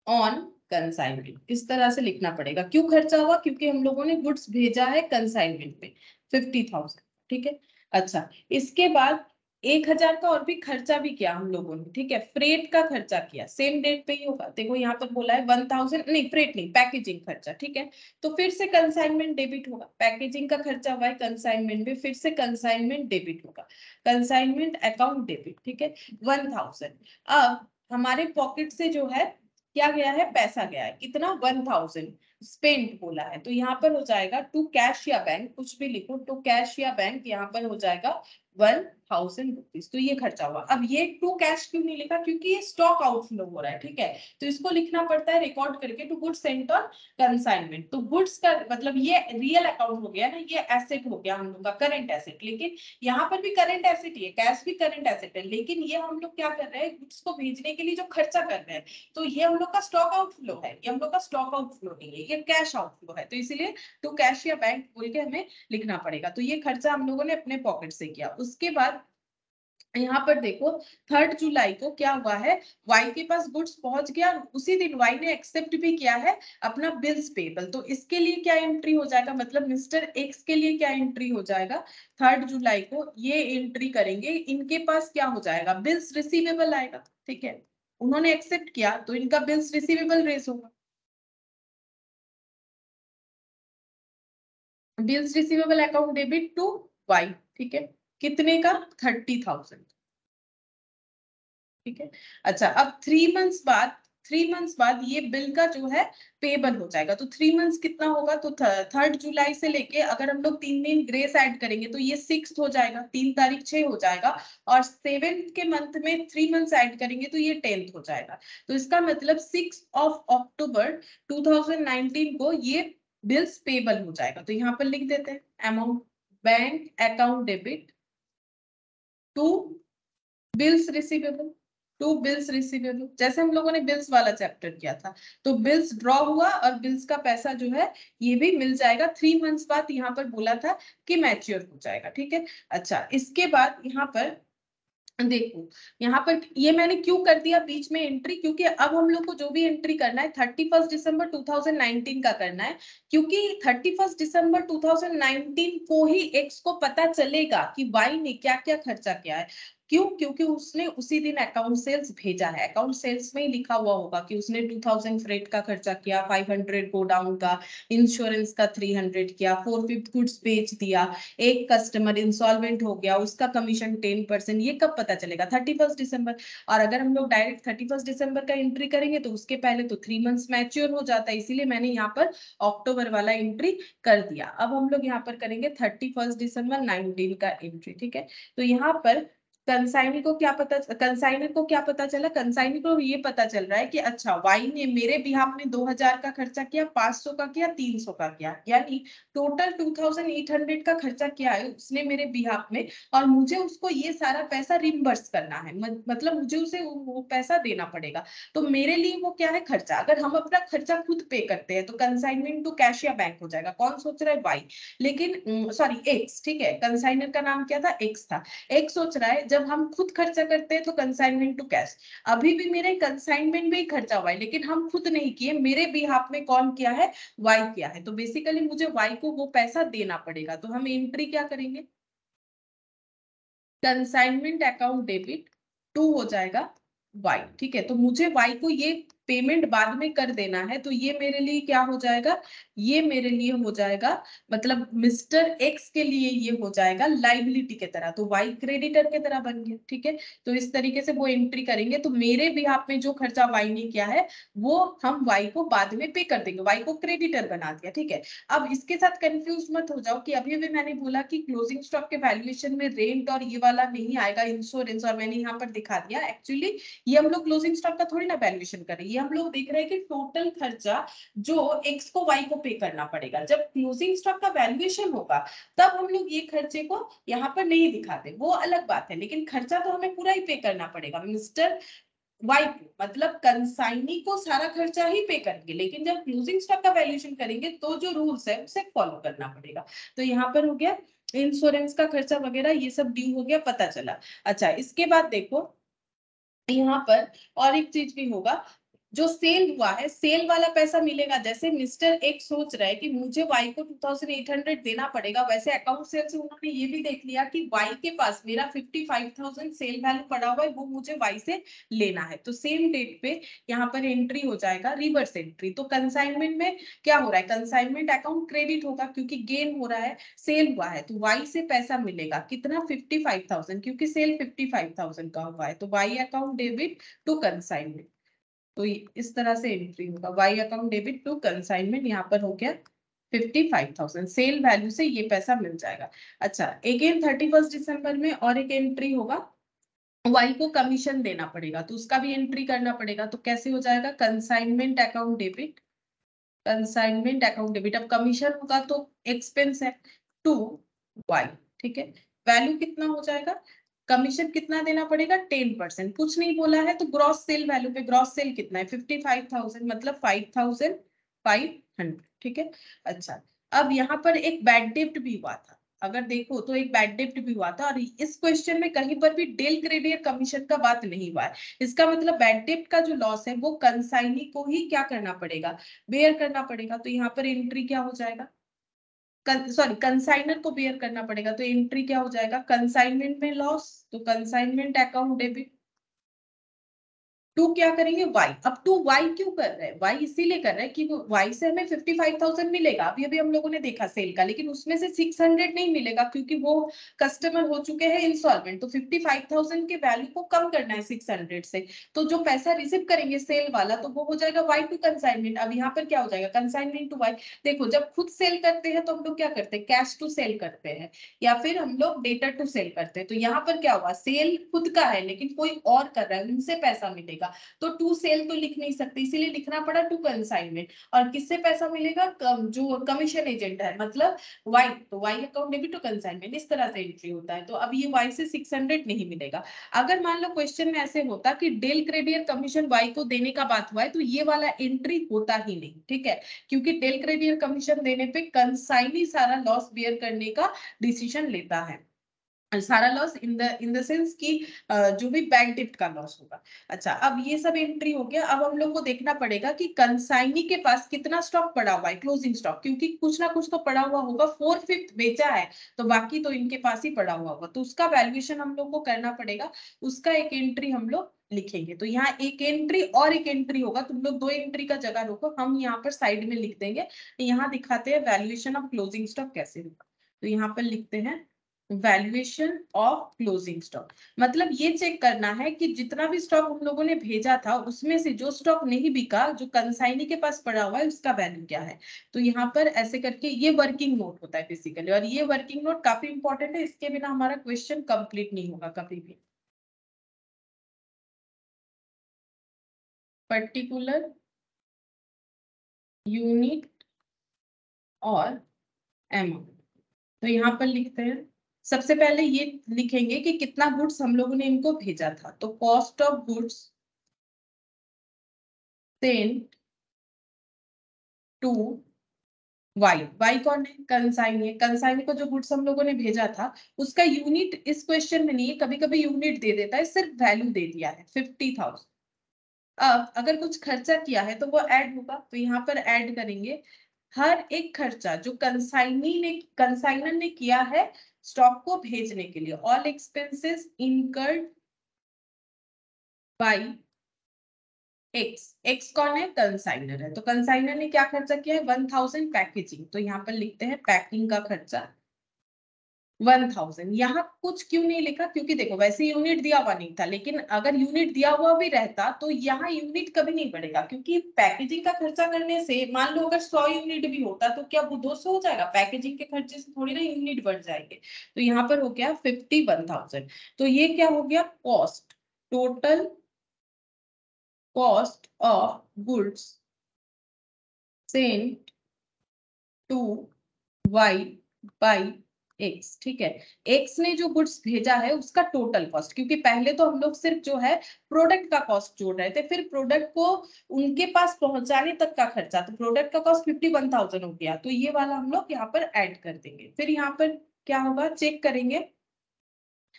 [SPEAKER 1] on consignment, इस तरह से लिखना पड़ेगा। क्यों खर्चा हुआ? क्योंकि हम लोगों ने गुड्स भेजा है कंसाइनमेंट पे 50,000, ठीक है। अच्छा, इसके बाद 1,000 का और भी खर्चा भी किया हम लोगों ने, ठीक है। फ्रेट का खर्चा किया, सेम डेट पे ही होगा। देखो यहाँ पर बोला है 1,000, नहीं फ्रेट नहीं, पैकेजिंग खर्चा, ठीक है। तो फिर से कंसाइनमेंट डेबिट होगा, पैकेजिंग का खर्चा हुआ है कंसाइनमेंट में, फिर से कंसाइनमेंट डेबिट होगा, कंसाइनमेंट अकाउंट डेबिट, ठीक है, 1,000। अब हमारे पॉकेट से जो है क्या गया है, पैसा गया है, कितना, 1,000 स्पेंड बोला है। तो यहाँ पर हो जाएगा टू कैश या बैंक, कुछ भी लिखो, टू कैश या बैंक, यहाँ पर हो जाएगा 1,000 रुपीज। तो ये खर्चा हुआ। अब ये टू कैश क्यों नहीं लिखा? क्योंकि ये स्टॉक आउटफ्लो हो रहा है, ठीक है। तो इसको लिखना पड़ता है रिकॉर्ड करके, to goods sent on consignment. तो गुड्स का मतलब ये रियल अकाउंट हो गया ना, ये एसेट हो गया हम लोग का, करंट एसेट। लेकिन यहाँ पर भी करंट एसेट ही है, कैश भी करंट एसेट है, लेकिन ये हम लोग क्या कर रहे हैं, गुड्स को भेजने के लिए जो खर्चा कर रहे हैं, तो ये हम लोग का स्टॉक आउटफ्लो है, ये हम लोग का स्टॉक आउटफ्लो नहीं है, ये कैश आउटफ्लो है। तो इसीलिए टू कैश या बैंक बोल के हमें लिखना पड़ेगा। तो ये खर्चा हम लोगों ने अपने पॉकेट से किया। उसके बाद यहाँ पर देखो 3 जुलाई को क्या हुआ है, वाई के पास गुड्स पहुंच गया, उसी दिन वाई ने एक्सेप्ट भी किया है अपना बिल्स पेबल। तो इसके लिए क्या एंट्री हो जाएगा, मतलब मिस्टर एक्स के लिए क्या एंट्री हो जाएगा, 3 जुलाई को ये एंट्री करेंगे। इनके पास क्या हो जाएगा, बिल्स रिसीवेबल आएगा, ठीक है। उन्होंने एक्सेप्ट किया तो इनका बिल्स रिसीवेबल रेज होगा, bills receivable account debit to Y, ठीक है। कितने का, 30,000, ठीक है। अच्छा, अब 3 मंथ्स बाद ये बिल का जो है पेबल हो जाएगा। तो 3 मंथ्स कितना होगा, तो 3 जुलाई से लेके अगर हम लोग 3 दिन ग्रेस ऐड करेंगे तो ये 6 हो जाएगा, 3 तारीख 6 हो जाएगा। और 7 के मंथ में 3 मंथ्स ऐड करेंगे तो ये 10th हो जाएगा। तो इसका मतलब 6 अक्टूबर 2019 को ये बिल्स पेबल हो जाएगा। तो यहाँ पर लिख देते हैं amount, bank account debit to bills receivable, to bills receivable, जैसे हम लोगों ने बिल्स वाला चैप्टर किया था। तो बिल्स ड्रॉ हुआ और बिल्स का पैसा जो है ये भी मिल जाएगा। 3 मंथ्स बाद यहाँ पर बोला था कि मैच्योर हो जाएगा, ठीक है। अच्छा, इसके बाद यहाँ पर देखो, यहाँ पर ये मैंने क्यों कर दिया बीच में एंट्री, क्योंकि अब हम लोग को जो भी एंट्री करना है 31 दिसंबर 2019 का करना है। क्योंकि 31 दिसंबर 2019 को ही एक्स को पता चलेगा कि वाई ने क्या क्या खर्चा किया है। क्यों? क्योंकि उसने उसी दिन अकाउंट सेल्स भेजा है, अकाउंट सेल्स में ही लिखा हुआ होगा कि उसने 2,000 फ्रेट का खर्चा किया, 500 गोडाउन का, इंश्योरेंस का 300 किया, 4/5 गुड्स बेच दिया, एक कस्टमर इंसॉल्वेंट हो गया, उसका कमीशन 10%। ये कब पता चलेगा, 31 दिसंबर। और अगर हम लोग डायरेक्ट 31 दिसंबर का एंट्री करेंगे तो उसके पहले तो 3 मंथ्स मैच्योर हो जाता है, इसीलिए मैंने यहाँ पर अक्टूबर वाला एंट्री कर दिया। अब हम लोग यहाँ पर करेंगे 31 दिसंबर 19 का एंट्री, ठीक है। तो यहाँ पर कंसाइनर को क्या पता चला, कंसाइनर को ये पता चल रहा है कि अच्छा वाई ने मेरे बिहाफ में 2,000 का खर्चा किया, 500 का किया, 300 का किया, यानी टोटल 2,800 का खर्चा किया है उसने मेरे बिहाफ में। और मुझे उसको ये सारा पैसा रिम्बर्स करना है, मतलब मुझे उसे वो पैसा देना पड़ेगा। तो मेरे लिए वो क्या है, खर्चा। अगर हम अपना खर्चा खुद पे करते हैं तो कंसाइनमेंट टू कैश या बैंक हो जाएगा। कौन सोच रहा है, वाई, लेकिन सॉरी एक्स, ठीक है। कंसाइनर का नाम क्या था, एक्स था। एक सोच रहा है जब हम खुद खर्चा करते हैं तो कंसाइनमेंट टू कैश। अभी भी मेरे कंसाइनमेंट में ही खर्चा हुआ है, लेकिन हम खुद नहीं किए, मेरे बिहाफ में कौन किया है, वाई किया है। तो बेसिकली मुझे वाई को वो पैसा देना पड़ेगा। तो हम एंट्री क्या करेंगे, कंसाइनमेंट अकाउंट डेबिट टू हो जाएगा वाई, ठीक है। तो मुझे वाई को ये पेमेंट बाद में कर देना है। तो ये मेरे लिए क्या हो जाएगा, ये मेरे लिए हो जाएगा, मतलब मिस्टर एक्स के लिए ये हो जाएगा लाइबिलिटी के तरह। तो वाई क्रेडिटर के तरह बन गया, ठीक है। तो इस तरीके से वो एंट्री करेंगे। तो मेरे बिहाफ में जो खर्चा वाई ने किया है वो हम वाई को बाद में पे कर देंगे, वाई को क्रेडिटर बना दिया, ठीक है। अब इसके साथ कंफ्यूज मत हो जाओ कि अभी भी मैंने बोला कि क्लोजिंग स्टॉक के वैल्यूएशन में रेंट और ये वाला नहीं आएगा, इंश्योरेंस, और मैंने यहाँ पर दिखा दिया। एक्चुअली ये हम लोग क्लोजिंग स्टॉक का थोड़ी ना वैल्यूएशन कर रहे हैं, ये हम लोग देख रहे हैं कि टोटल खर्चा जो एक्स को वाई को पे करना पड़ेगा। जब क्लोजिंग स्टॉक का वैल्यूएशन होगा तब हम लोग ये खर्चे को यहाँ पर नहीं दिखाते, वो अलग बात है। लेकिन खर्चा तो हमें पूरा ही पे करना पड़ेगा मिस्टर वाई को, मतलब कंसाइनी को सारा खर्चा ही पे करेंगे। लेकिन जब क्लोजिंग स्टॉक का वैल्यूएशन करेंगे तो जो रूल्स है उसे फॉलो करना पड़ेगा। तो यहाँ पर हो गया इंश्योरेंस का खर्चा वगैरह, ये सब ड्यू हो गया, पता चला। अच्छा, इसके बाद देखो यहाँ पर और एक चीज भी होगा, जो सेल हुआ है सेल वाला पैसा मिलेगा। जैसे मिस्टर एक सोच रहा है कि मुझे वाई को 2800 देना पड़ेगा, वैसे अकाउंट सेल से उन्होंने ये भी देख लिया कि वाई के पास मेरा 55,000 सेल वैल्यू पड़ा हुआ है, वो मुझे वाई से लेना है। तो सेम डेट पे यहाँ पर एंट्री हो जाएगा रिवर्स एंट्री। तो कंसाइनमेंट में क्या हो रहा है, कंसाइनमेंट अकाउंट क्रेडिट होगा क्योंकि गेन हो रहा है, सेल हुआ है तो वाई से पैसा मिलेगा कितना 55,000, क्योंकि सेल 55,000 का हुआ है तो Y account debit to consignment. तो इस तरह से एंट्री होगा, Y account debit to consignment, यहाँ पर हो गया 55,000 सेल वैल्यू से ये पैसा मिल जाएगा। अच्छा अगेन 31 दिसंबर में और एक एंट्री होगा, वाई को कमीशन देना पड़ेगा तो उसका भी एंट्री करना पड़ेगा। तो कैसे हो जाएगा, consignment account debit, consignment account debit, अब कमीशन होगा तो एक्सपेंस है टू वाई, ठीक है। वैल्यू कितना हो जाएगा, कमीशन कितना देना पड़ेगा 10%, कुछ नहीं बोला है तो ग्रॉस सेल वैल्यू पे, ग्रॉस सेल कितना है 55,000 मतलब 5,500, ठीक है। अच्छा अब यहाँ पर एक बैड डेब्ट भी हुआ था, अगर देखो तो एक बैड डेब्ट भी हुआ था और इस क्वेश्चन में कहीं पर भी डेल क्रेडिट कमीशन का बात नहीं हुआ है। इसका मतलब बैड डेब्ट का जो लॉस है वो कंसाइनी को ही क्या करना पड़ेगा, बेयर करना पड़ेगा। तो यहाँ पर एंट्री क्या हो जाएगा, सॉरी कंसाइनर को बेयर करना पड़ेगा। तो एंट्री क्या हो जाएगा, कंसाइनमेंट में लॉस तो कंसाइनमेंट अकाउंट डेबिट टू क्या करेंगे वाई। अब टू वाई क्यों कर रहे हैं, वाई इसीलिए कर रहे हैं कि वाई से हमें 55,000 मिलेगा, अभी अभी हम लोगों ने देखा सेल का, लेकिन उसमें से 600 नहीं मिलेगा क्योंकि वो कस्टमर हो चुके हैं इंस्टॉलमेंट। तो 55,000 के वैल्यू को कम करना है 600 से, तो जो पैसा रिसीव करेंगे सेल वाला तो वो हो जाएगा वाई टू कंसाइनमेंट। अब यहाँ पर क्या हो जाएगा, कंसाइनमेंट टू वाई। देखो जब खुद सेल करते हैं तो हम लोग क्या करते हैं, कैश टू सेल करते हैं या फिर हम लोग डेटा टू सेल करते हैं। तो यहाँ पर क्या हुआ, सेल खुद का है लेकिन कोई और कर रहा है, उनसे पैसा मिलेगा तो टू सेल तो लिख नहीं सकते, इसीलिए लिखना पड़ा टू कंसाइनमेंट। और किससे पैसा मिलेगा, जो कमीशन एजेंट है मतलब वाई, तो Y account debit to consignment, इस तरह से एंट्री होता है। तो अब ये वाई से 600 नहीं मिलेगा। अगर मान लो क्वेश्चन में ऐसे होता कि डेल क्रेडिट कमीशन वाई को देने का बात हुआ है तो ये वाला एंट्री होता ही नहीं, ठीक है, क्योंकि डेल क्रेडिट कमीशन देने पे कंसाइनी सारा लॉस बेयर करने का डिसीजन लेता है, सारा लॉस इन द सेंस कि जो भी बैंक डिप्ट का लॉस होगा। अच्छा अब ये सब एंट्री हो गया, अब हम लोग को देखना पड़ेगा कि कंसाइनी के पास कितना स्टॉक पड़ा हुआ है, क्लोजिंग स्टॉक, क्योंकि कुछ ना कुछ तो पड़ा हुआ होगा, 4/5 बेचा है तो बाकी तो इनके पास ही पड़ा हुआ होगा, तो उसका वैल्यूएशन हम लोग को करना पड़ेगा, उसका एक एंट्री हम लोग लिखेंगे। तो यहाँ एक एंट्री और एक एंट्री होगा, तुम लोग दो एंट्री का जगह रोको, हम यहाँ पर साइड में लिख देंगे। यहाँ दिखाते हैं वैल्यूएशन ऑफ क्लोजिंग स्टॉक कैसे होगा। तो यहाँ पर लिखते हैं वैल्यूएशन ऑफ क्लोजिंग स्टॉक, मतलब ये चेक करना है कि जितना भी स्टॉक हम लोगों ने भेजा था उसमें से जो स्टॉक नहीं बिका, जो कंसाइनी के पास पड़ा हुआ है, उसका वैल्यू क्या है। तो यहाँ पर ऐसे करके ये वर्किंग नोट होता है बेसिकली, और ये वर्किंग नोट काफी इंपॉर्टेंट है, इसके बिना हमारा क्वेश्चन कंप्लीट नहीं होगा कभी भी। पर्टिकुलर यूनिट और अमाउंट, तो यहाँ पर लिखते हैं, सबसे पहले ये लिखेंगे कि कितना गुड्स हम लोगों ने इनको भेजा था। तो cost of goods sent to Y, Y कौन है, कंसाइनी है, कंसाइनी को जो गुड्स हम लोगों ने भेजा था उसका यूनिट इस क्वेश्चन में नहीं है, कभी कभी यूनिट दे देता है, सिर्फ वैल्यू दे दिया है 50,000। अब अगर कुछ खर्चा किया है तो वो ऐड होगा, तो यहाँ पर ऐड करेंगे हर एक खर्चा जो कंसाइनर ने किया है स्टॉक को भेजने के लिए, all expenses incurred by x, x कौन है, कंसाइनर है, तो कंसाइनर ने क्या खर्चा किया है 1,000 पैकेजिंग, तो यहाँ पर लिखते हैं पैकिंग का खर्चा 1,000। यहाँ कुछ क्यों नहीं लिखा, क्योंकि देखो वैसे यूनिट दिया हुआ नहीं था, लेकिन अगर यूनिट दिया हुआ भी रहता तो यहाँ यूनिट कभी नहीं बढ़ेगा, क्योंकि पैकेजिंग का खर्चा करने से मान लो अगर 100 यूनिट भी होता तो क्या वो 200 हो जाएगा, पैकेजिंग के खर्चे से थोड़ी ना यूनिट बढ़ जाएंगे। तो यहाँ पर हो गया 51,000। तो ये क्या हो गया, cost, total cost of goods sent to Y by X, ठीक है। एक्स ने जो गुड्स भेजा है उसका टोटल कॉस्ट, क्योंकि पहले तो हम लोग सिर्फ जो है प्रोडक्ट का कॉस्ट जोड़ रहे थे, फिर प्रोडक्ट को उनके पास पहुंचाने तक का खर्चा, तो प्रोडक्ट का कॉस्ट 51,000 हो गया, तो ये वाला हम लोग यहाँ पर ऐड कर देंगे। फिर यहाँ पर क्या होगा, चेक करेंगे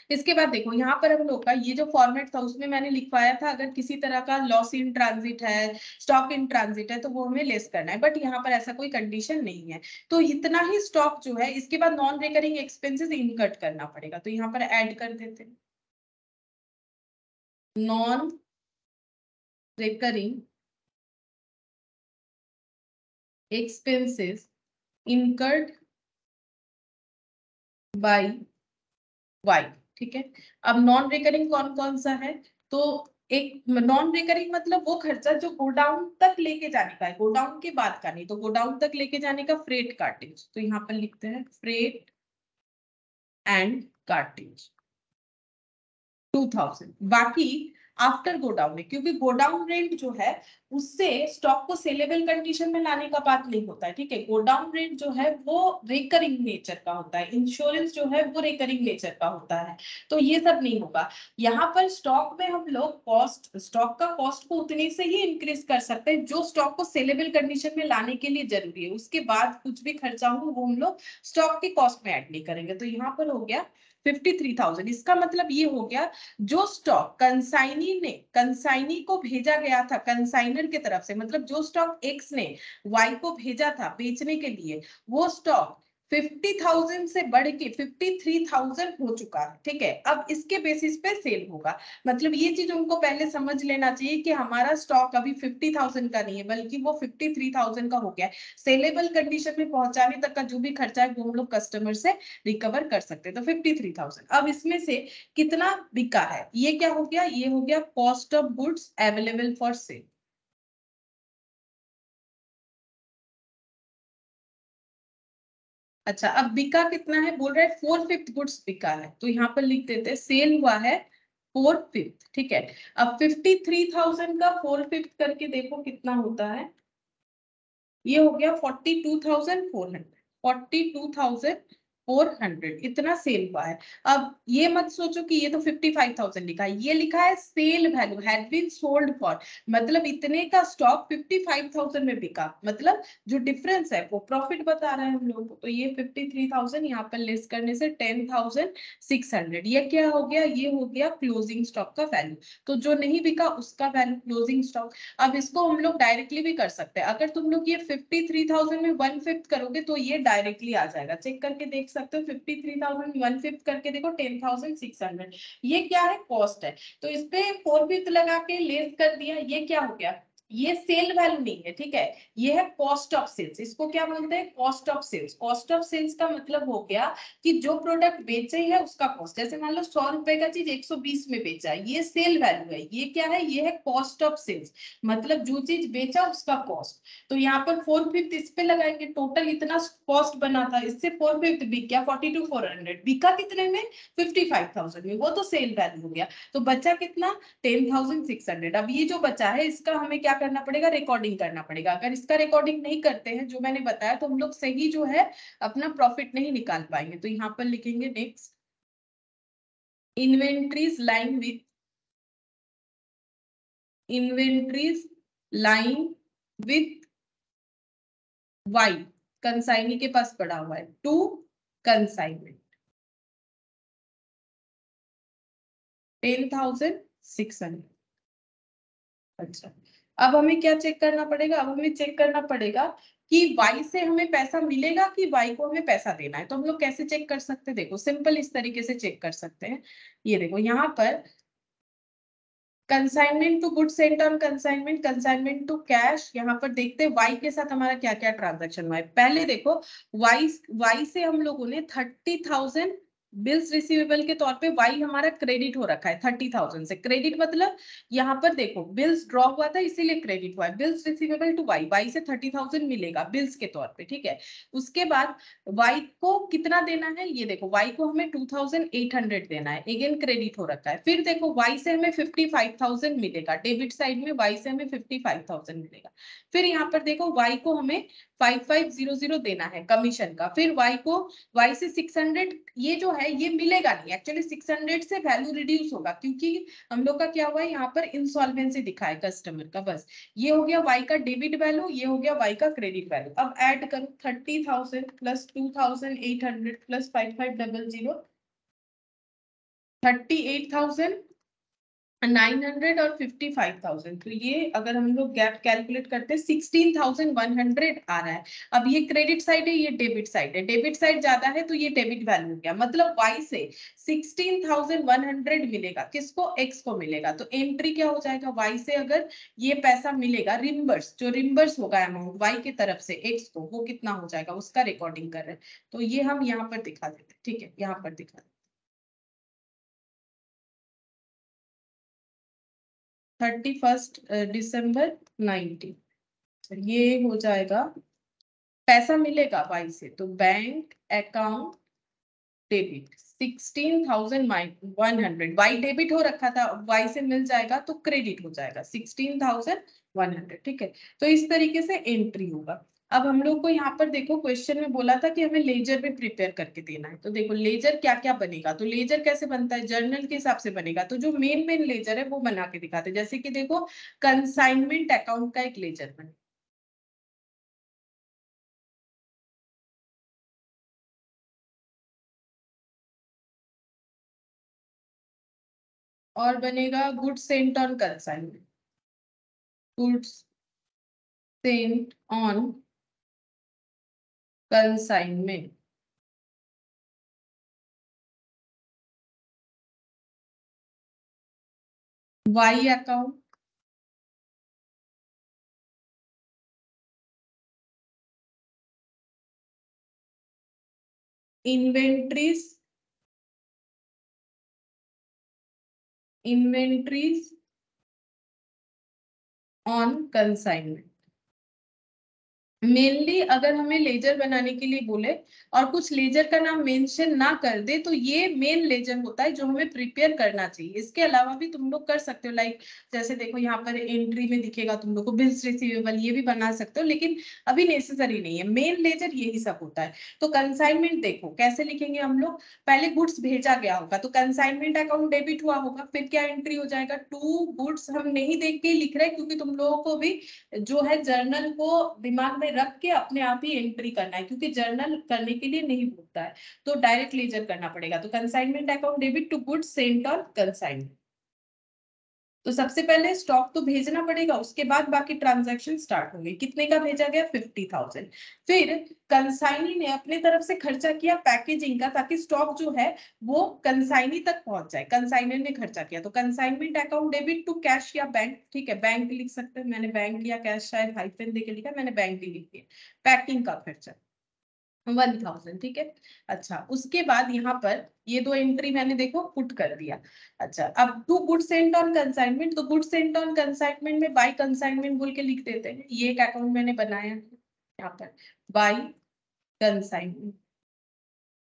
[SPEAKER 1] इसके बाद देखो यहाँ पर हम लोग का ये जो फॉर्मेट था उसमें मैंने लिखवाया था अगर किसी तरह का लॉस इन ट्रांजिट है, स्टॉक इन ट्रांजिट है, तो वो हमें लेस करना है, बट यहाँ पर ऐसा कोई कंडीशन नहीं है। तो इतना ही स्टॉक जो है, इसके बाद नॉन रिकरिंग एक्सपेंसेस इनकट करना पड़ेगा, तो यहाँ पर ऐड कर देते हैं non recurring expenses incurred by Y. ठीक है, अब नॉन रिकरिंग कौन कौन सा है? तो एक नॉन रिकरिंग मतलब वो खर्चा जो गोडाउन तक लेके जाने का है, गोडाउन के बाद का नहीं, तो गोडाउन तक लेके जाने का फ्रेट कार्टेज, तो यहाँ पर लिखते हैं फ्रेट एंड कार्टेज 2000। बाकी आफ्टर गोडाउन है, क्योंकि गोडाउन रेंट जो है उससे स्टॉक को सेलेबल कंडीशन में लाने का बात नहीं होता है। ठीक है, गोडाउन रेंट जो है वो रिकरिंग नेचर का होता है, इंश्योरेंस जो है वो रिकरिंग नेचर का होता है, तो ये सब नहीं होगा। यहाँ पर स्टॉक में हम लोग कॉस्ट, स्टॉक का कॉस्ट को उतने से ही इंक्रीज कर सकते हैं जो स्टॉक को सेलेबल कंडीशन में लाने के लिए जरूरी है, उसके बाद कुछ भी खर्चा हो वो हम लोग स्टॉक के कॉस्ट में ऐड नहीं करेंगे। तो यहाँ पर हो गया 53,000। इसका मतलब ये हो गया जो स्टॉक कंसाइनी को भेजा गया था कंसाइनर की तरफ से, मतलब जो स्टॉक एक्स ने वाई को भेजा था बेचने के लिए, वो स्टॉक 50,000 से बढ़ के 53,000 हो चुका है। ठीक है, अब इसके बेसिस पे सेल होगा। मतलब ये चीज उनको पहले समझ लेना चाहिए कि हमारा स्टॉक अभी 50,000 का नहीं है, बल्कि वो 53,000 का हो गया है। सेलेबल कंडीशन में पहुंचाने तक का जो भी खर्चा है वो हम लोग कस्टमर से रिकवर कर सकते हैं। तो 53,000। अब इसमें से कितना बिका है, ये क्या हो गया? ये हो गया cost of goods available for sale. अच्छा, अब बिका कितना है? बोल रहा है 4/5 गुड्स बिका है, तो यहाँ पर लिख देते हैं सेल हुआ है 4/5। ठीक है, अब 53,000 का 4/5 करके देखो कितना होता है। ये हो गया 42,400। 42,400 इतना सेल हुआ है। अब ये मत सोचो कि ये तो 55,000 लिखा है, ये लिखा है sale value had been sold for, मतलब इतने का स्टॉक 55,000 में बिका, मतलब जो डिफरेंस है वो प्रॉफिट बता रहे हैं हम लोग को। तो ये 53,000 यहाँ पर लेस करने से 10,600, ये क्या हो गया? ये हो गया क्लोजिंग स्टॉक का वैल्यू। तो जो नहीं बिका उसका वैल्यू क्लोजिंग स्टॉक। अब इसको हम लोग डायरेक्टली भी कर सकते हैं, अगर तुम लोग ये 53,000 में 1/5 करोगे तो ये डायरेक्टली आ जाएगा, चेक करके देख सकते हो। 53,000 में 1/5 करके देखो 10,600, ये क्या है? कॉस्ट है। तो इस पे 4/5 लगा के लेस कर दिया, ये क्या हो गया? ये सेल वैल्यू नहीं है। ठीक है, ये है कॉस्ट ऑफ सेल्स। इसको क्या बोलते हैं? Cost of sales. Cost of sales का मतलब हो गया कि जो प्रोडक्ट बेचे है उसका कॉस्ट। जैसे मान लो 100 रुपए का चीज 120 में बेचा है, ये सेल वैल्यू है। ये क्या है? ये है कॉस्ट ऑफ सेल्स, मतलब जो चीज बेचा उसका कॉस्ट। तो यहाँ पर 4/5 इस पे लगाएंगे, टोटल इतना कॉस्ट बना था, इससे 4/5 बिक गया 42,400। बिका कितने में? 55,000 में, वो तो सेल वैल्यू हो गया। तो बचा कितना? 10,600। अब ये जो बचा है इसका हमें क्या करना पड़ेगा? रिकॉर्डिंग करना पड़ेगा। अगर इसका रिकॉर्डिंग नहीं करते हैं जो मैंने बताया, तो हम लोग सही जो है अपना प्रॉफिट नहीं निकाल पाएंगे। तो यहाँ पर लिखेंगे next inventories line with inventories line with Y, consignee के पास पड़ा हुआ है, टू कंसाइनमेंट 10,600। अच्छा, अब हमें क्या चेक करना पड़ेगा? अब हमें चेक करना पड़ेगा कि वाई से हमें पैसा मिलेगा कि वाई को हमें पैसा देना है। तो हम लोग कैसे चेक कर सकते हैं? देखो सिंपल इस तरीके से चेक कर सकते हैं। ये देखो यहाँ पर consignment to goods sent on consignment, consignment to cash. यहाँ पर देखते हैं वाई के साथ हमारा क्या क्या ट्रांजैक्शन हुआ है। पहले देखो वाई वाई से हम लोगों ने 30,000 बिल्स रिसीवेबल के तौर पे वाई हमारा क्रेडिट हो रखा है 30,000 से। क्रेडिट मतलब यहाँ पर देखो बिल्स ड्रॉ हुआ था इसीलिए क्रेडिट हुआ है। Bills receivable to Y, Y से 30,000 मिलेगा बिल्स के तौर पे। ठीक है, उसके बाद वाई को कितना देना है? ये देखो वाई को हमें 2,800 देना है, अगेन क्रेडिट हो रखा है। फिर देखो वाई से हमें 55,000 मिलेगा, डेबिट साइड में वाई से हमें 55,000 मिलेगा। फिर यहाँ पर देखो वाई को हमें 5500 देना है कमीशन का। फिर वाई को वाई से 600, ये जो है ये मिलेगा नहीं, एक्चुअली 600 से वैल्यू रिड्यूस होगा क्योंकि हम लोग का क्या हुआ है यहाँ पर इंसॉल्वेंसी दिखा है कस्टमर का, बस। ये हो गया वाई का डेबिट वैल्यू, ये हो गया वाई का क्रेडिट वैल्यू। अब ऐड करो 30,000 प्लस 2,800 प्लस 5500 38,900 और 55,000, तो ये अगर हम लोग गैप कैलकुलेट करते हैं 16,100 आ रहा है। अब ये क्रेडिट साइड है, ये डेबिट साइड है, डेबिट साइड ज्यादा है तो ये डेबिट वैल्यू हो गया, मतलब y से 16,100 मिलेगा, किसको, x को मिलेगा। तो एंट्री क्या हो जाएगा, y से अगर ये पैसा मिलेगा रिम्बर्स, जो रिम्बर्स होगा अमाउंट y की तरफ से x को, वो कितना हो जाएगा, उसका रिकॉर्डिंग कर रहे हैं। तो ये हम यहाँ पर दिखा देते हैं, ठीक है, यहाँ पर दिखा देते 31 दिसंबर 19, ये हो जाएगा, पैसा मिलेगा y से, तो bank account debit 16,100, y debit हो रखा था, y से मिल जाएगा तो क्रेडिट हो जाएगा 16,100, ठीक है। तो इस तरीके से एंट्री होगा। अब हम लोग को यहाँ पर देखो क्वेश्चन में बोला था कि हमें लेजर भी प्रिपेयर करके देना है, तो देखो लेजर क्या क्या बनेगा, तो लेजर कैसे बनता है, जर्नल के हिसाब से बनेगा। तो जो मेन मेन लेजर है वो बना के दिखाते हैं, जैसे कि देखो कंसाइनमेंट अकाउंट का एक लेजर बने, और बनेगा goods sent on consignment, goods sent on consignment, Y account, inventories, inventories on consignment. Mainly अगर हमें लेजर बनाने के लिए बोले और कुछ लेजर का नाम मेंशन ना कर दे, तो ये मेन लेजर होता है जो हमें प्रिपेयर करना चाहिए। इसके अलावा भी तुम लोग कर सकते हो, लाइक जैसे देखो यहाँ पर एंट्री में दिखेगा तुम लोग को बिल्स रिसीवेबल, ये भी बना सकते हो, लेकिन अभी नेसेसरी नहीं है, मेन लेजर यही सब होता है। तो कंसाइनमेंट देखो कैसे लिखेंगे हम लोग, पहले गुड्स भेजा गया होगा तो कंसाइनमेंट अकाउंट डेबिट हुआ होगा, फिर क्या एंट्री हो जाएगा, टू गुड्स, हम नहीं देख के लिख रहे हैं क्योंकि तुम लोगों को भी जो है जर्नल को दिमाग में रख के अपने आप ही एंट्री करना है, क्योंकि जर्नल करने के लिए नहीं होता है, तो डायरेक्ट लेजर करना पड़ेगा। तो consignment account debit to goods sent on consignment, तो सबसे पहले स्टॉक तो भेजना पड़ेगा, उसके बाद बाकी ट्रांजैक्शन स्टार्ट होंगे। कितने का भेजा गया, 50,000। फिर कंसाइनी ने अपने तरफ से खर्चा किया पैकेजिंग का, ताकि स्टॉक जो है वो कंसाइनी तक पहुंच जाए, कंसाइनर ने खर्चा किया। तो consignment account debit to cash या बैंक, ठीक है, बैंक लिख सकते हैं, मैंने बैंक या कैश शायद हाइफन देके लिखा, मैंने बैंक ही लिख दिया। पैकिंग का खर्चा 1,000, ठीक है। अच्छा, उसके बाद यहाँ पर ये दो एंट्री मैंने देखो पुट कर दिया। अच्छा, अब to good sent on consignment, तो गुड सेंट ऑन कंसाइनमेंट में बाय कंसाइनमेंट बोल के लिख देते हैं, ये एक अकाउंट मैंने बनाया यहाँ पर, बाय कंसाइनमेंट,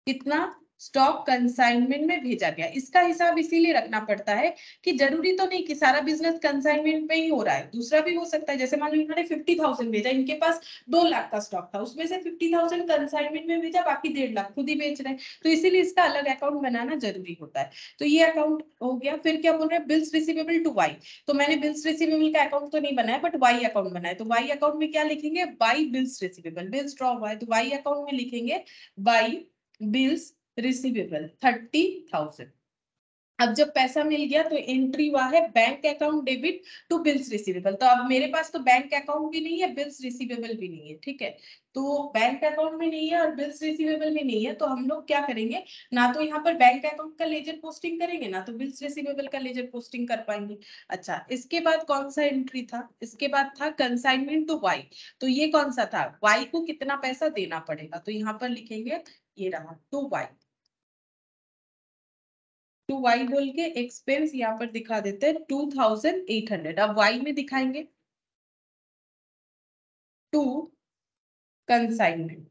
[SPEAKER 1] कितना, स्टॉक कंसाइनमेंट में भेजा गया। इसका हिसाब इसीलिए रखना पड़ता है कि जरूरी तो नहीं कि सारा बिजनेस कंसाइनमेंट में ही हो रहा है, दूसरा भी हो सकता है। जैसे मान लो इन्होंने 50,000 भेजा, इनके पास 2 लाख का स्टॉक था, उसमें से 50,000 कंसाइनमेंट में भेजा, बाकी 1.5 लाख खुद ही बेच रहे हैं, तो इसीलिए इसका अलग अकाउंट बनाना जरूरी होता है। तो ये अकाउंट हो गया। फिर क्या बोल रहे हैं, बिल्स रिसीवेबल टू वाई, तो मैंने बिल्स रिसीवेबल का अकाउंट तो नहीं बनाया, बट वाई अकाउंट बनाया। तो वाई अकाउंट में क्या लिखेंगे, by bills receivable, bills draw हुआ है तो वाई अकाउंट में लिखेंगे बाई बिल्स रिसीवेबल 30,000। अब जब पैसा मिल गया तो एंट्री हुआ है bank account debit to bills receivable. तो अब मेरे पास तो बैंक अकाउंट भी नहीं है, बिल्स रिसीवेबल भी नहीं है, ठीक है। तो बैंक अकाउंट में नहीं है और बिल्स रिसीवेबल में नहीं है, तो हम लोग क्या करेंगे, ना तो यहाँ पर बैंक अकाउंट का लेजर पोस्टिंग करेंगे, ना तो बिल्स रिसीवेबल का लेजर पोस्टिंग कर पाएंगे। अच्छा, इसके बाद कौन सा एंट्री था, इसके बाद था कंसाइनमेंट टू वाई। तो ये कौन सा था, वाई को कितना पैसा देना पड़ेगा, तो यहाँ पर लिखेंगे, ये रहा टू वाई, टू वाई बोल के एक्सपेंस यहाँ पर दिखा देते हैं 2,800। अब वाई में दिखाएंगे टू कंसाइनमेंट,